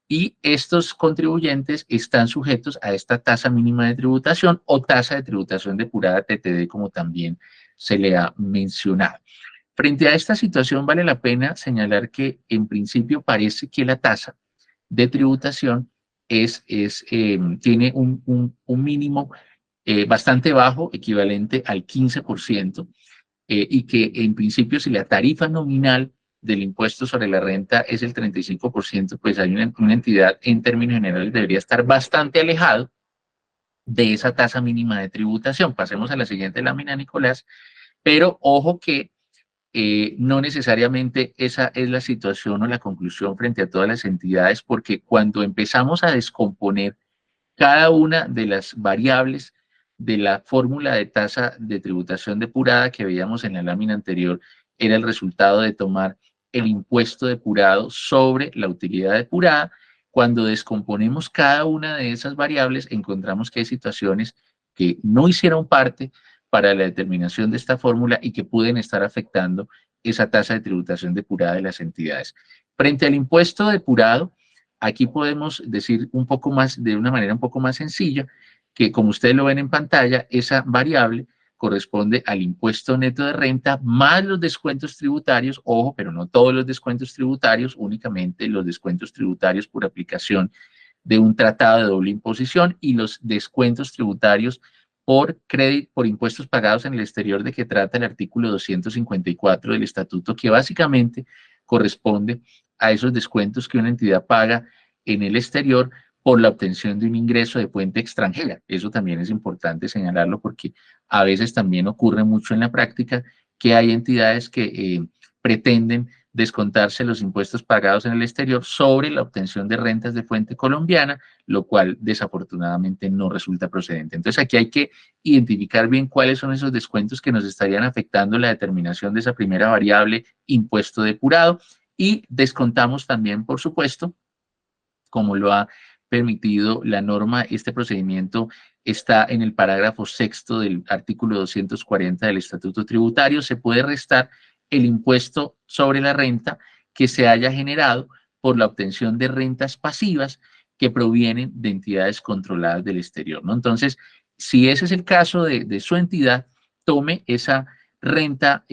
S2: y estos contribuyentes están sujetos a esta tasa mínima de tributación o tasa de tributación depurada TTD, como también se le ha mencionado. Frente a esta situación, vale la pena señalar que en principio parece que la tasa de tributación tiene un mínimo bastante bajo, equivalente al 15%, y que en principio si la tarifa nominal del impuesto sobre la renta es el 35%, pues hay una entidad en términos generales debería estar bastante alejado de esa tasa mínima de tributación. Pasemos a la siguiente lámina, Nicolás, pero ojo que no necesariamente esa es la situación o la conclusión frente a todas las entidades, porque cuando empezamos a descomponer cada una de las variables de la fórmula de tasa de tributación depurada que veíamos en la lámina anterior, era el resultado de tomar el impuesto depurado sobre la utilidad depurada. Cuando descomponemos cada una de esas variables, encontramos que hay situaciones que no hicieron parte para la determinación de esta fórmula y que pueden estar afectando esa tasa de tributación depurada de las entidades. Frente al impuesto depurado, aquí podemos decir un poco más, de una manera un poco más sencilla, que como ustedes lo ven en pantalla, esa variable corresponde al impuesto neto de renta más los descuentos tributarios, ojo, pero no todos los descuentos tributarios, únicamente los descuentos tributarios por aplicación de un tratado de doble imposición y los descuentos tributarios por crédito, por impuestos pagados en el exterior, de que trata el artículo 254 del estatuto, que básicamente corresponde a esos descuentos que una entidad paga en el exterior por la obtención de un ingreso de fuente extranjera. Eso también es importante señalarlo, porque a veces también ocurre mucho en la práctica que hay entidades que pretenden descontarse los impuestos pagados en el exterior sobre la obtención de rentas de fuente colombiana, lo cual desafortunadamente no resulta procedente. Entonces aquí hay que identificar bien cuáles son esos descuentos que nos estarían afectando la determinación de esa primera variable, impuesto depurado, y descontamos también, por supuesto, como lo ha permitido la norma. Este procedimiento está en el parágrafo sexto del artículo 240 del Estatuto Tributario. Se puede restar el impuesto sobre la renta que se haya generado por la obtención de rentas pasivas que provienen de entidades controladas del exterior, ¿no? Entonces, si ese es el caso de su entidad, tome esa renta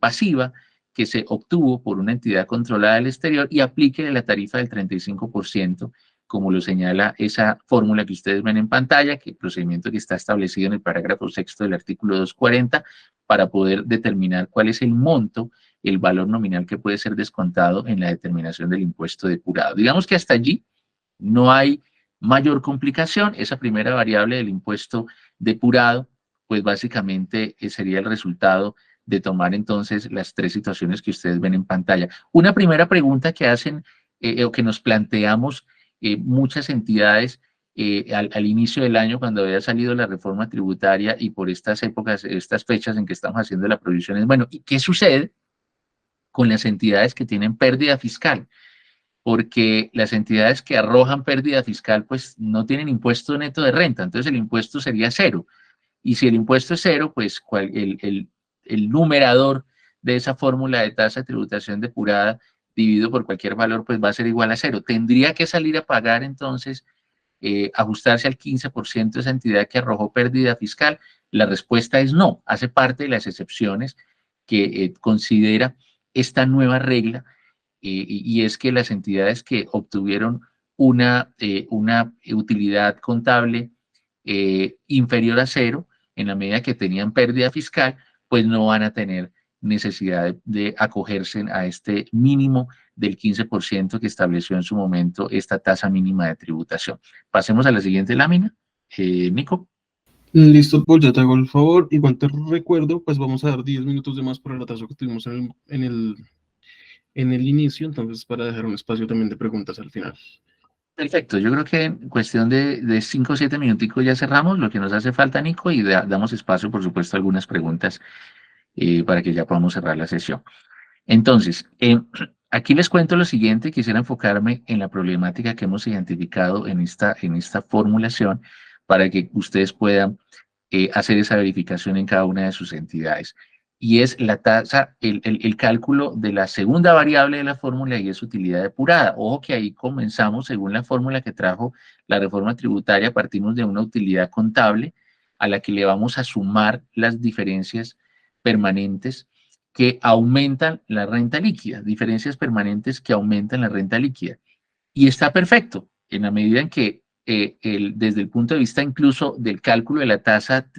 S2: pasiva que se obtuvo por una entidad controlada del exterior y aplique la tarifa del 35%, como lo señala esa fórmula que ustedes ven en pantalla, que el procedimiento que está establecido en el parágrafo sexto del artículo 240, para poder determinar cuál es el monto, el valor nominal que puede ser descontado en la determinación del impuesto depurado. Digamos que hasta allí no hay mayor complicación. Esa primera variable del impuesto depurado, pues básicamente sería el resultado de tomar entonces las tres situaciones que ustedes ven en pantalla. Una primera pregunta que hacen o que nos planteamos muchas entidades al inicio del año, cuando había salido la reforma tributaria, y por estas épocas, estas fechas en que estamos haciendo la provisión, es, bueno, ¿y qué sucede con las entidades que tienen pérdida fiscal? Porque las entidades que arrojan pérdida fiscal pues no tienen impuesto neto de renta, entonces el impuesto sería cero. Y si el impuesto es cero, pues el numerador de esa fórmula de tasa de tributación depurada dividido por cualquier valor, pues va a ser igual a cero. Tendría que salir a pagar entonces, ajustarse al 15% de esa entidad que arrojó pérdida fiscal. La respuesta es no, hace parte de las excepciones que considera esta nueva regla, y es que las entidades que obtuvieron una utilidad contable inferior a cero, en la medida que tenían pérdida fiscal, pues no van a tener necesidad de acogerse a este mínimo del 15% que estableció en su momento esta tasa mínima de tributación. Pasemos a la siguiente lámina. Nico.
S1: Listo, pues ya te hago el favor. Igual te recuerdo, pues vamos a dar 10 minutos de más por el atraso que tuvimos en el inicio, entonces para dejar un espacio también de preguntas al final.
S2: Perfecto, yo creo que en cuestión de 5 o 7 minuticos ya cerramos lo que nos hace falta, Nico, y damos espacio, por supuesto, a algunas preguntas para que ya podamos cerrar la sesión. Entonces, aquí les cuento lo siguiente, quisiera enfocarme en la problemática que hemos identificado en esta formulación para que ustedes puedan hacer esa verificación en cada una de sus entidades. Y es la tasa, el cálculo de la segunda variable de la fórmula y es utilidad depurada. Ojo que ahí comenzamos, según la fórmula que trajo la reforma tributaria, partimos de una utilidad contable a la que le vamos a sumar las diferencias permanentes que aumentan la renta líquida, diferencias permanentes que aumentan la renta líquida. Y está perfecto, en la medida en que desde el punto de vista incluso del cálculo de la tasa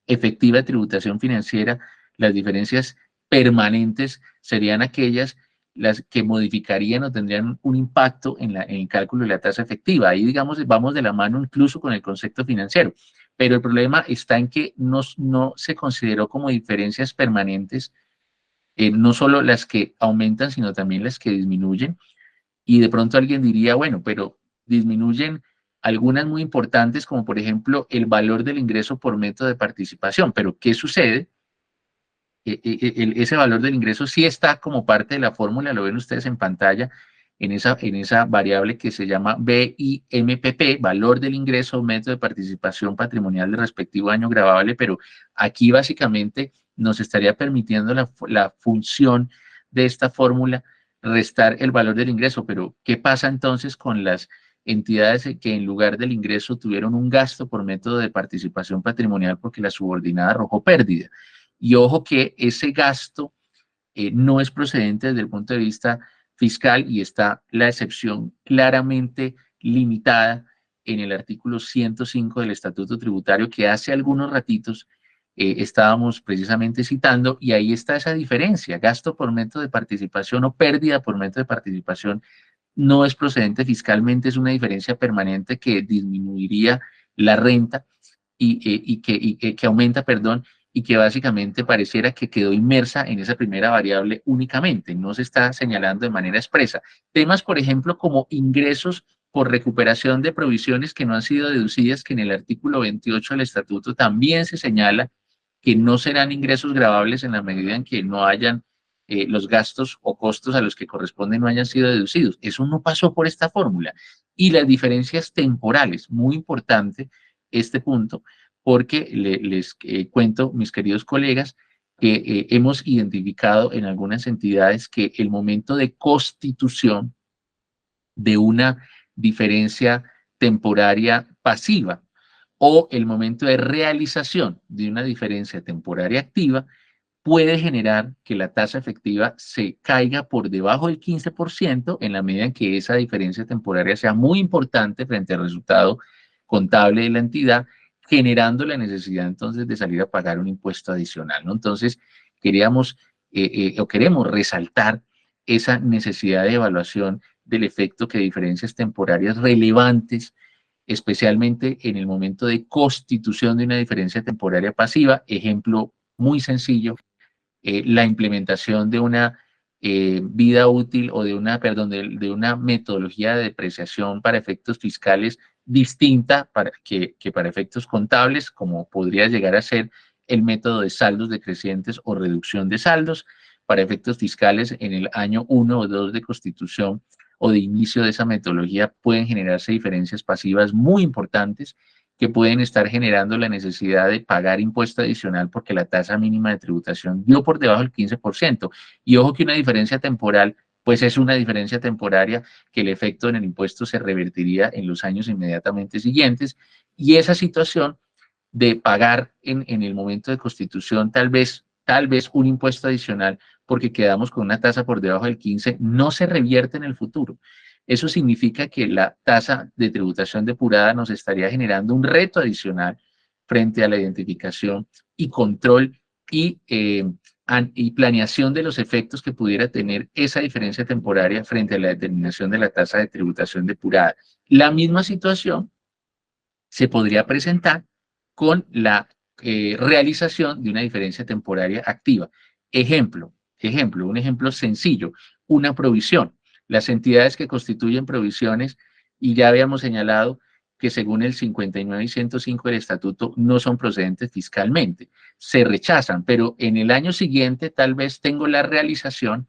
S2: efectiva de tributación financiera, las diferencias permanentes serían aquellas las que modificarían o tendrían un impacto en el cálculo de la tasa efectiva. Ahí, digamos, vamos de la mano incluso con el concepto financiero. Pero el problema está en que no se consideró como diferencias permanentes, no solo las que aumentan, sino también las que disminuyen. Y de pronto alguien diría, bueno, pero disminuyen algunas muy importantes, como por ejemplo el valor del ingreso por método de participación. Pero ¿qué sucede? Ese valor del ingreso sí está como parte de la fórmula, lo ven ustedes en pantalla, en esa variable que se llama BIMPP, valor del ingreso, método de participación patrimonial del respectivo año gravable, pero aquí básicamente nos estaría permitiendo la función de esta fórmula restar el valor del ingreso, pero ¿qué pasa entonces con las entidades que en lugar del ingreso tuvieron un gasto por método de participación patrimonial porque la subordinada arrojó pérdida? Y ojo que ese gasto no es procedente desde el punto de vista fiscal y está la excepción claramente limitada en el artículo 105 del Estatuto Tributario que hace algunos ratitos estábamos precisamente citando, y ahí está esa diferencia: gasto por método de participación o pérdida por método de participación no es procedente fiscalmente, es una diferencia permanente que disminuiría la renta y que aumenta, perdón, y que básicamente pareciera que quedó inmersa en esa primera variable únicamente, no se está señalando de manera expresa. Temas, por ejemplo, como ingresos por recuperación de provisiones que no han sido deducidas, que en el artículo 28 del estatuto también se señala que no serán ingresos gravables en la medida en que no hayan los gastos o costos a los que corresponden no hayan sido deducidos. Eso no pasó por esta fórmula. Y las diferencias temporales, muy importante este punto, porque les cuento, mis queridos colegas, que hemos identificado en algunas entidades que el momento de constitución de una diferencia temporaria pasiva o el momento de realización de una diferencia temporaria activa puede generar que la tasa efectiva se caiga por debajo del 15% en la medida en que esa diferencia temporaria sea muy importante frente al resultado contable de la entidad, generando la necesidad entonces de salir a pagar un impuesto adicional, ¿no? Entonces, queríamos o queremos resaltar esa necesidad de evaluación del efecto que diferencias temporarias relevantes, especialmente en el momento de constitución de una diferencia temporaria pasiva. Ejemplo muy sencillo: la implementación de una vida útil o de una, perdón, de una metodología de depreciación para efectos fiscales distinta que para efectos contables, como podría llegar a ser el método de saldos decrecientes o reducción de saldos. Para efectos fiscales, en el año 1 o 2 de constitución o de inicio de esa metodología pueden generarse diferencias pasivas muy importantes que pueden estar generando la necesidad de pagar impuesto adicional porque la tasa mínima de tributación dio por debajo del 15%. Y ojo que una diferencia temporal, pues es una diferencia temporaria que el efecto en el impuesto se revertiría en los años inmediatamente siguientes. Y esa situación de pagar en el momento de constitución tal vez un impuesto adicional porque quedamos con una tasa por debajo del 15, no se revierte en el futuro. Eso significa que la tasa de tributación depurada nos estaría generando un reto adicional frente a la identificación y control y planeación de los efectos que pudiera tener esa diferencia temporaria frente a la determinación de la tasa de tributación depurada. La misma situación se podría presentar con la realización de una diferencia temporaria activa. Un ejemplo sencillo, una provisión. Las entidades que constituyen provisiones, y ya habíamos señalado que según el 59 y 105 del estatuto no son procedentes fiscalmente. Se rechazan, pero en el año siguiente tal vez tengo la realización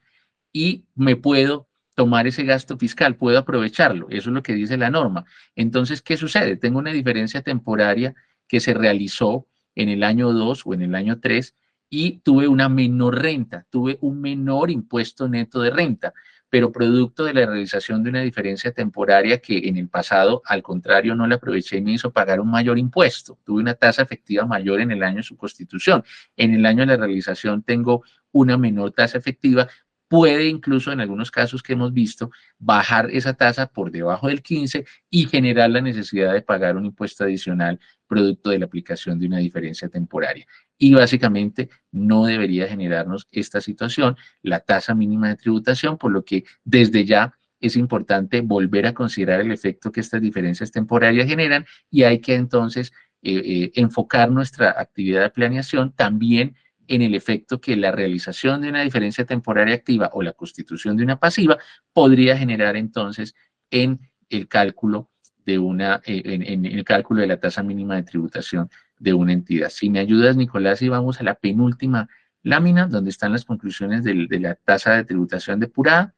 S2: y me puedo tomar ese gasto fiscal, puedo aprovecharlo. Eso es lo que dice la norma. Entonces, ¿qué sucede? Tengo una diferencia temporaria que se realizó en el año 2 o en el año 3 y tuve una menor renta, tuve un menor impuesto neto de renta, pero producto de la realización de una diferencia temporaria que en el pasado, al contrario, no la aproveché y me hizo pagar un mayor impuesto. Tuve una tasa efectiva mayor en el año de su constitución. En el año de la realización tengo una menor tasa efectiva, puede incluso en algunos casos que hemos visto bajar esa tasa por debajo del 15 y generar la necesidad de pagar un impuesto adicional producto de la aplicación de una diferencia temporaria. Y básicamente no debería generarnos esta situación, la tasa mínima de tributación, por lo que desde ya es importante volver a considerar el efecto que estas diferencias temporarias generan y hay que entonces enfocar nuestra actividad de planeación también en el efecto que la realización de una diferencia temporaria activa o la constitución de una pasiva podría generar entonces en el cálculo de en el cálculo de la tasa mínima de tributación de una entidad. Si me ayudas, Nicolás, y vamos a la penúltima lámina, donde están las conclusiones de la tasa de tributación depurada.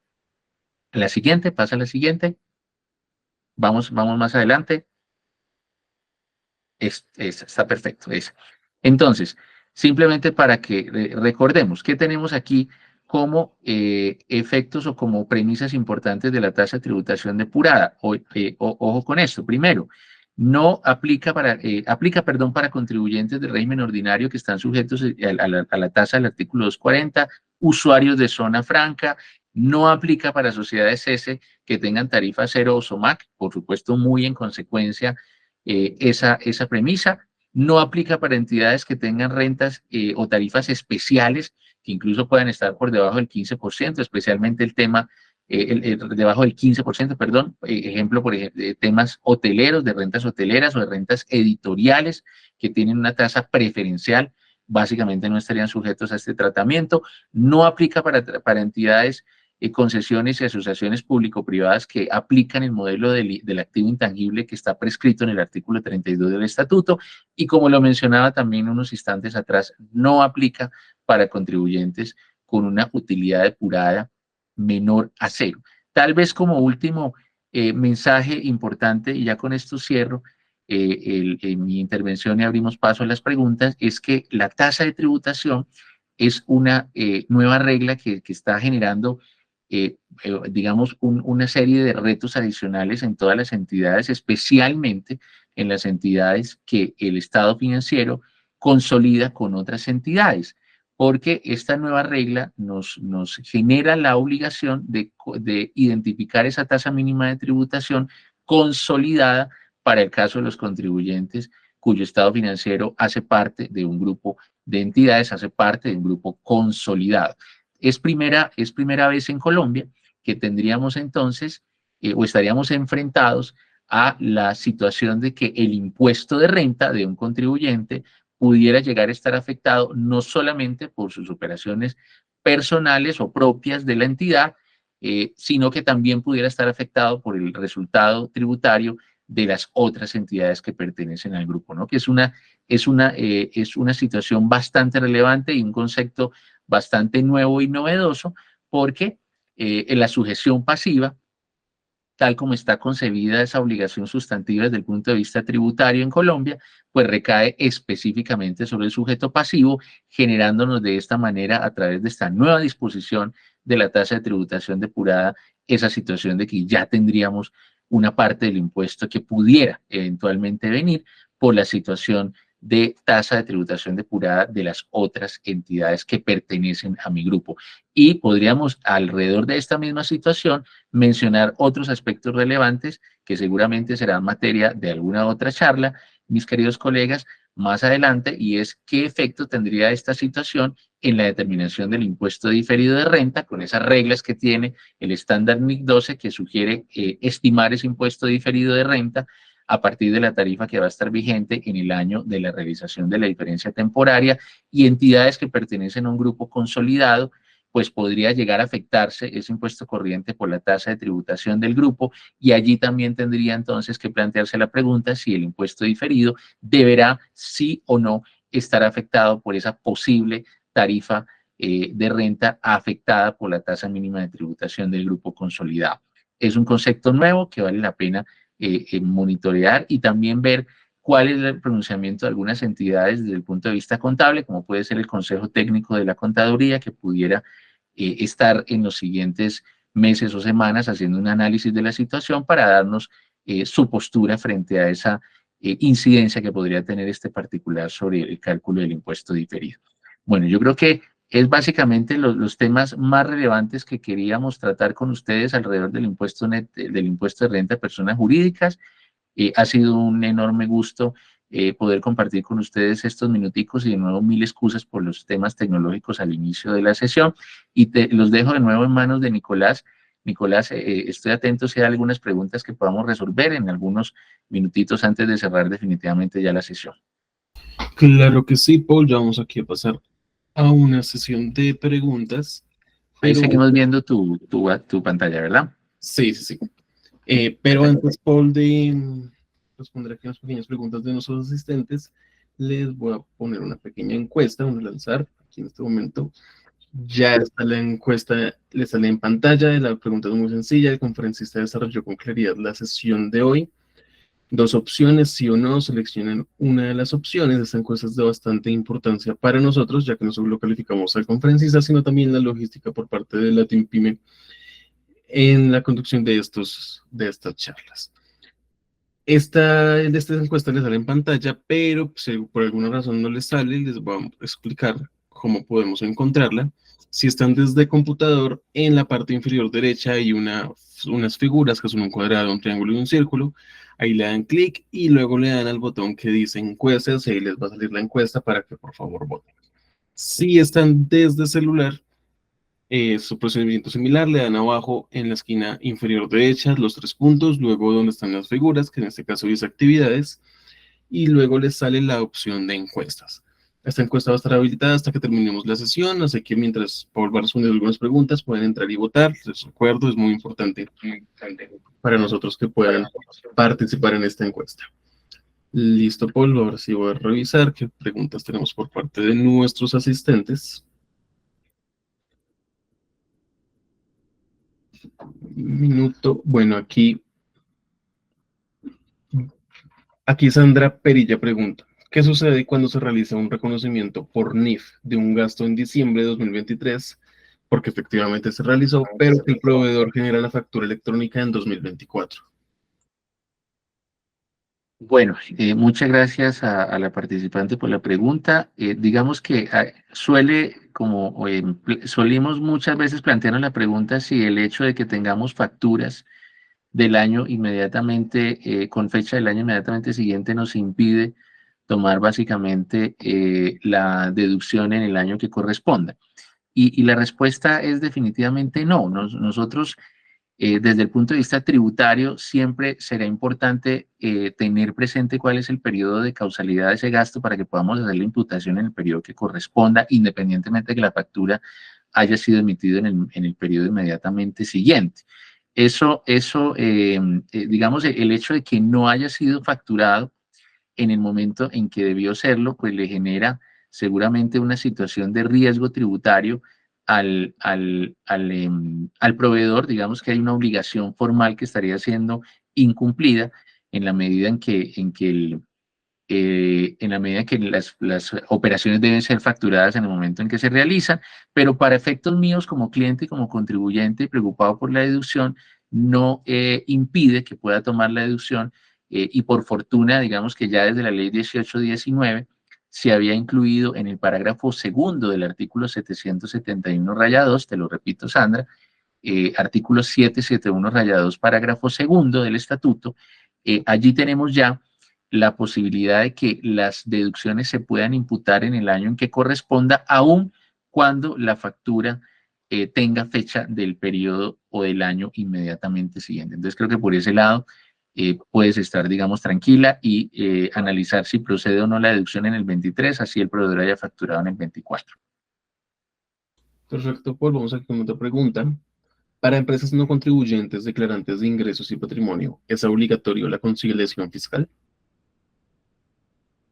S2: La siguiente, pasa a la siguiente. Vamos más adelante. Está perfecto. Entonces, simplemente para que recordemos que tenemos aquí como efectos o como premisas importantes de la tasa de tributación depurada. Ojo con esto. Primero, no aplica para contribuyentes del régimen ordinario que están sujetos a la tasa del artículo 240, usuarios de zona franca, no aplica para sociedades S que tengan tarifa cero o SOMAC, por supuesto, muy en consecuencia esa premisa. No aplica para entidades que tengan rentas o tarifas especiales que incluso puedan estar por debajo del 15%, especialmente el tema, debajo del 15%, perdón, ejemplo, por ejemplo, de temas hoteleros, de rentas hoteleras o de rentas editoriales que tienen una tasa preferencial, básicamente no estarían sujetos a este tratamiento. No aplica para entidades concesiones y asociaciones público-privadas que aplican el modelo del activo intangible que está prescrito en el artículo 32 del estatuto y como lo mencionaba también unos instantes atrás, no aplica para contribuyentes con una utilidad depurada menor a cero. Tal vez como último mensaje importante, y ya con esto cierro en mi intervención y abrimos paso a las preguntas, es que la tasa de tributación es una nueva regla que está generando digamos, una serie de retos adicionales en todas las entidades, especialmente en las entidades que el Estado financiero consolida con otras entidades, porque esta nueva regla nos genera la obligación de identificar esa tasa mínima de tributación consolidada para el caso de los contribuyentes cuyo Estado financiero hace parte de un grupo de entidades, hace parte de un grupo consolidado. Es primera vez en Colombia que tendríamos entonces o estaríamos enfrentados a la situación de que el impuesto de renta de un contribuyente pudiera llegar a estar afectado no solamente por sus operaciones personales o propias de la entidad, sino que también pudiera estar afectado por el resultado tributario de las otras entidades que pertenecen al grupo, ¿no? Que es una situación bastante relevante y un concepto bastante nuevo y novedoso, porque en la sujeción pasiva, tal como está concebida esa obligación sustantiva desde el punto de vista tributario en Colombia, pues recae específicamente sobre el sujeto pasivo, generándonos de esta manera, a través de esta nueva disposición de la tasa de tributación depurada, esa situación de que ya tendríamos una parte del impuesto que pudiera eventualmente venir por la situación de tasa de tributación depurada de las otras entidades que pertenecen a mi grupo. Y podríamos, alrededor de esta misma situación, mencionar otros aspectos relevantes que seguramente serán materia de alguna otra charla, mis queridos colegas, más adelante, y es qué efecto tendría esta situación en la determinación del impuesto diferido de renta, con esas reglas que tiene el estándar NIC 12 que sugiere estimar ese impuesto diferido de renta a partir de la tarifa que va a estar vigente en el año de la realización de la diferencia temporaria y entidades que pertenecen a un grupo consolidado pues podría llegar a afectarse ese impuesto corriente por la tasa de tributación del grupo, y allí también tendría entonces que plantearse la pregunta si el impuesto diferido deberá sí o no estar afectado por esa posible tarifa de renta afectada por la tasa mínima de tributación del grupo consolidado. Es un concepto nuevo que vale la pena monitorear y también ver cuál es el pronunciamiento de algunas entidades desde el punto de vista contable, como puede ser el Consejo Técnico de la Contaduría, que pudiera estar en los siguientes meses o semanas haciendo un análisis de la situación para darnos su postura frente a esa incidencia que podría tener este particular sobre el cálculo del impuesto diferido. Bueno, yo creo que es básicamente los temas más relevantes que queríamos tratar con ustedes alrededor del impuesto, del impuesto de renta de personas jurídicas. Ha sido un enorme gusto poder compartir con ustedes estos minuticos, y de nuevo mil excusas por los temas tecnológicos al inicio de la sesión, y los dejo de nuevo en manos de Nicolás. Nicolás, estoy atento si hay algunas preguntas que podamos resolver en algunos minutitos antes de cerrar definitivamente ya la sesión.
S1: Claro que sí, Paul. Ya vamos aquí a pasar a una sesión de preguntas.
S2: Ahí
S1: Pero
S2: seguimos viendo tu pantalla, ¿verdad?
S1: sí, sí, sí. Pero antes, Paul, de responder aquí unas pequeñas preguntas de nuestros asistentes, les voy a poner una pequeña encuesta, vamos a lanzar aquí en este momento. Ya está la encuesta, le sale en pantalla. La pregunta es muy sencilla. El conferencista desarrolló con claridad la sesión de hoy. Dos opciones, sí o no, seleccionen una de las opciones. Esta encuesta es de bastante importancia para nosotros, ya que no solo calificamos al conferencista, sino también la logística por parte de la Team Pyme en la conducción de estas charlas. Esta encuesta les sale en pantalla, pero si por alguna razón no les sale, les voy a explicar cómo podemos encontrarla. Si están desde computador, en la parte inferior derecha hay unas figuras que son un cuadrado, un triángulo y un círculo. Ahí le dan clic y luego le dan al botón que dice encuestas, y ahí les va a salir la encuesta para que por favor voten. Si están desde celular, su procedimiento similar, le dan abajo en la esquina inferior derecha los tres puntos, luego donde están las figuras, que en este caso dice actividades, y luego les sale la opción de encuestas. Esta encuesta va a estar habilitada hasta que terminemos la sesión, así que mientras Paul va a responder algunas preguntas, pueden entrar y votar. Les recuerdo, es muy importante para nosotros que puedan participar en esta encuesta. Listo, Paul, ahora sí voy a revisar qué preguntas tenemos por parte de nuestros asistentes. Minuto, bueno, aquí Sandra Perilla pregunta, ¿qué sucede cuando se realiza un reconocimiento por NIF de un gasto en diciembre de 2023? Porque efectivamente se realizó, pero que el proveedor genera la factura electrónica en 2024.
S2: Bueno, muchas gracias a la participante por la pregunta. Digamos que solimos muchas veces plantearnos la pregunta si el hecho de que tengamos facturas del año inmediatamente, con fecha del año inmediatamente siguiente, nos impide tomar básicamente la deducción en el año que corresponda. Y la respuesta es definitivamente no. Nosotros, desde el punto de vista tributario, siempre será importante tener presente cuál es el periodo de causalidad de ese gasto para que podamos hacer la imputación en el periodo que corresponda, independientemente de que la factura haya sido emitida en el periodo inmediatamente siguiente. Digamos, el hecho de que no haya sido facturado en el momento en que debió serlo, pues le genera seguramente una situación de riesgo tributario al proveedor. Digamos que hay una obligación formal que estaría siendo incumplida en la medida en que las operaciones deben ser facturadas en el momento en que se realizan, pero para efectos míos como cliente y como contribuyente preocupado por la deducción, no impide que pueda tomar la deducción, y por fortuna, digamos que ya desde la ley 1819 se había incluido en el parágrafo segundo del artículo 771-2, te lo repito, Sandra, artículo 771-2, parágrafo segundo del estatuto. Allí tenemos ya la posibilidad de que las deducciones se puedan imputar en el año en que corresponda, aun cuando la factura tenga fecha del periodo o del año inmediatamente siguiente. Entonces creo que por ese lado puedes estar, digamos, tranquila y analizar si procede o no la deducción en el 23, así el proveedor haya facturado en el 24.
S1: Perfecto, Paul. Vamos aquí con otra pregunta. Para empresas no contribuyentes declarantes de ingresos y patrimonio, ¿es obligatorio la conciliación fiscal?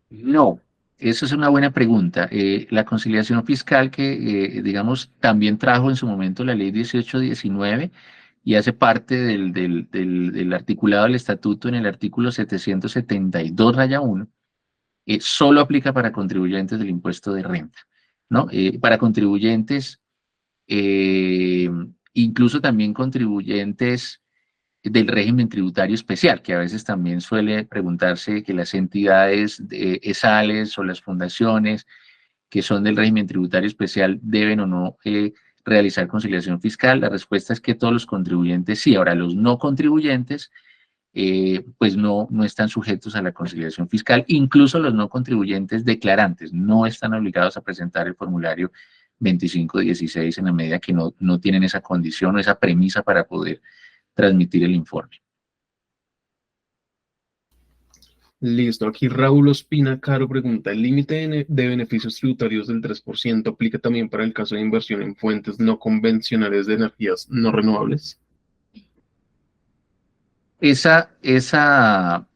S2: No, eso es una buena pregunta. La conciliación fiscal que, digamos, también trajo en su momento la ley 1819 y hace parte del articulado del estatuto en el artículo 772-1, solo aplica para contribuyentes del impuesto de renta, ¿no? Para contribuyentes, eh, incluso también contribuyentes del régimen tributario especial, que a veces también suele preguntarse que las entidades ESALES o las fundaciones que son del régimen tributario especial deben o no realizar conciliación fiscal. La respuesta es que todos los contribuyentes sí. Ahora, los no contribuyentes, pues no están sujetos a la conciliación fiscal. Incluso los no contribuyentes declarantes no están obligados a presentar el formulario 2516 en la medida que no tienen esa condición o esa premisa para poder transmitir el informe.
S1: Listo, aquí Raúl Ospina Caro pregunta, ¿el límite de beneficios tributarios del 3% aplica también para el caso de inversión en fuentes no convencionales de energías no renovables?
S2: Esa, esa,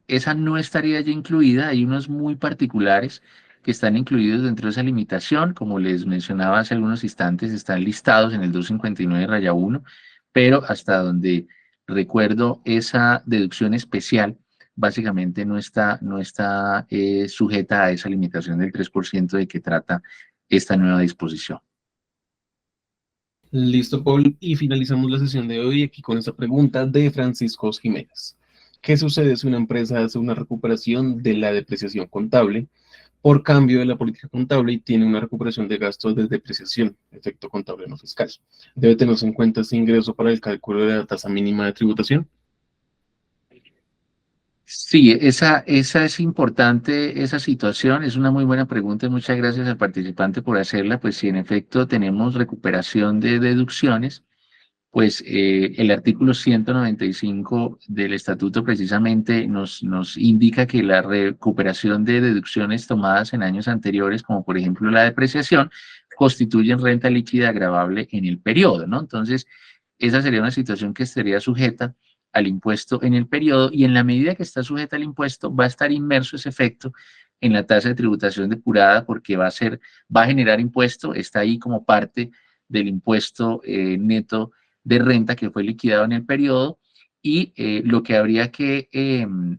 S2: esa no estaría ya incluida. Hay unos muy particulares que están incluidos dentro de esa limitación. Como les mencionaba hace algunos instantes, están listados en el 259-1, pero hasta donde recuerdo, esa deducción especial básicamente no está sujeta a esa limitación del 3% de que trata esta nueva disposición.
S1: Listo, Paul, y finalizamos la sesión de hoy aquí con esta pregunta de Francisco Jiménez. ¿Qué sucede si una empresa hace una recuperación de la depreciación contable por cambio de la política contable y tiene una recuperación de gastos de depreciación, efecto contable no fiscal? ¿Debe tenerse en cuenta ese ingreso para el cálculo de la tasa mínima de tributación?
S2: Sí, esa es importante, esa situación es una muy buena pregunta y muchas gracias al participante por hacerla. Pues si en efecto tenemos recuperación de deducciones, pues el artículo 195 del estatuto precisamente nos indica que la recuperación de deducciones tomadas en años anteriores, como por ejemplo la depreciación, constituyen renta líquida agravable en el periodo, ¿no? Entonces, esa sería una situación que estaría sujeta al impuesto en el periodo y en la medida que está sujeta al impuesto va a estar inmerso ese efecto en la tasa de tributación depurada porque va a generar impuesto, está ahí como parte del impuesto neto de renta que fue liquidado en el periodo y lo que habría que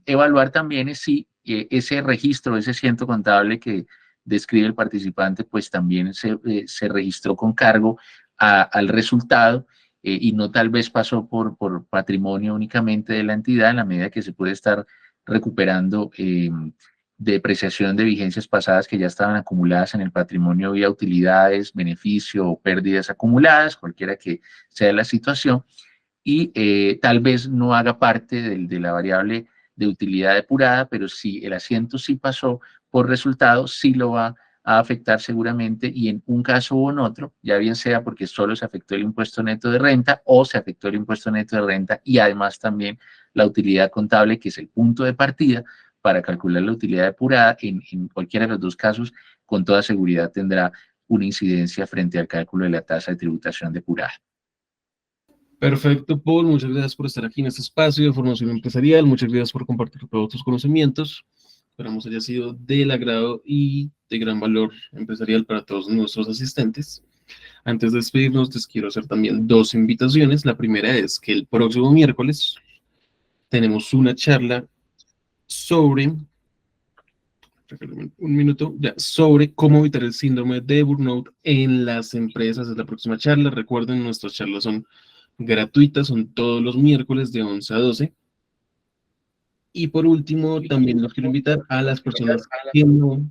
S2: evaluar también es si ese registro, ese ciento contable que describe el participante, pues también se registró con cargo al resultado y no tal vez pasó por patrimonio únicamente de la entidad en la medida que se puede estar recuperando depreciación de vigencias pasadas que ya estaban acumuladas en el patrimonio vía utilidades, beneficio o pérdidas acumuladas, cualquiera que sea la situación, y tal vez no haga parte de la variable de utilidad depurada, pero si el asiento sí pasó por resultado, sí lo va a afectar seguramente y en un caso o en otro, ya bien sea porque solo se afectó el impuesto neto de renta o se afectó el impuesto neto de renta y además también la utilidad contable, que es el punto de partida para calcular la utilidad depurada, en cualquiera de los dos casos, con toda seguridad tendrá una incidencia frente al cálculo de la tasa de tributación depurada.
S1: Perfecto, Paul. Muchas gracias por estar aquí en este espacio de formación empresarial. Muchas gracias por compartir todos tus conocimientos. Esperamos haya sido del agrado y de gran valor empresarial para todos nuestros asistentes. Antes de despedirnos, les quiero hacer también dos invitaciones. La primera es que el próximo miércoles tenemos una charla sobre, un minuto, ya, sobre cómo evitar el síndrome de burnout en las empresas. Es la próxima charla. Recuerden, nuestras charlas son gratuitas, son todos los miércoles de 11 a 12. Y por último, también los quiero invitar a las personas que no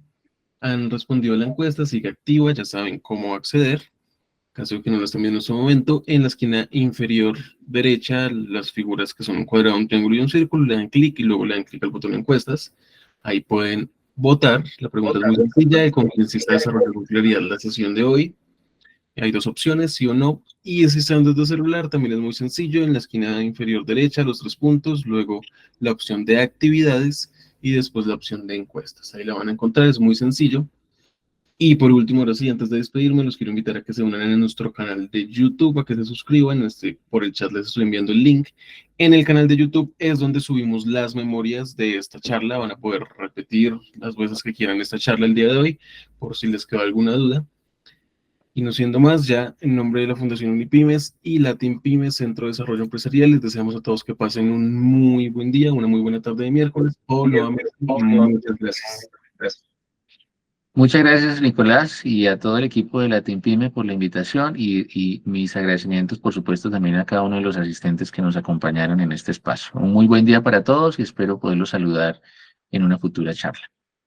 S1: han respondido a la encuesta, sigue activa, ya saben cómo acceder. Caso de que no lo estén viendo en este momento, en la esquina inferior derecha, las figuras que son un cuadrado, un triángulo y un círculo, le dan clic y luego le dan clic al botón de encuestas. Ahí pueden votar. La pregunta es muy sencilla y con quién se está desarrollando con claridad la sesión de hoy. Hay dos opciones, sí o no. Y si están desde celular, también es muy sencillo. En la esquina inferior derecha, los tres puntos, luego la opción de actividades y después la opción de encuestas. Ahí la van a encontrar, es muy sencillo. Y por último, ahora sí, antes de despedirme, los quiero invitar a que se unan a nuestro canal de YouTube, a que se suscriban. Por el chat les estoy enviando el link. En el canal de YouTube es donde subimos las memorias de esta charla. Van a poder repetir las veces que quieran esta charla el día de hoy, por si les quedó alguna duda. Y no siendo más, ya en nombre de la Fundación Unipymes y Latin Pymes, Centro de Desarrollo Empresarial, les deseamos a todos que pasen un muy buen día, una muy buena tarde de miércoles. Nuevamente, muchas gracias.
S2: Muchas gracias, Nicolás, y a todo el equipo de la Team Pyme por la invitación y mis agradecimientos, por supuesto, también a cada uno de los asistentes que nos acompañaron en este espacio. Un muy buen día para todos y espero poderlos saludar en una futura charla.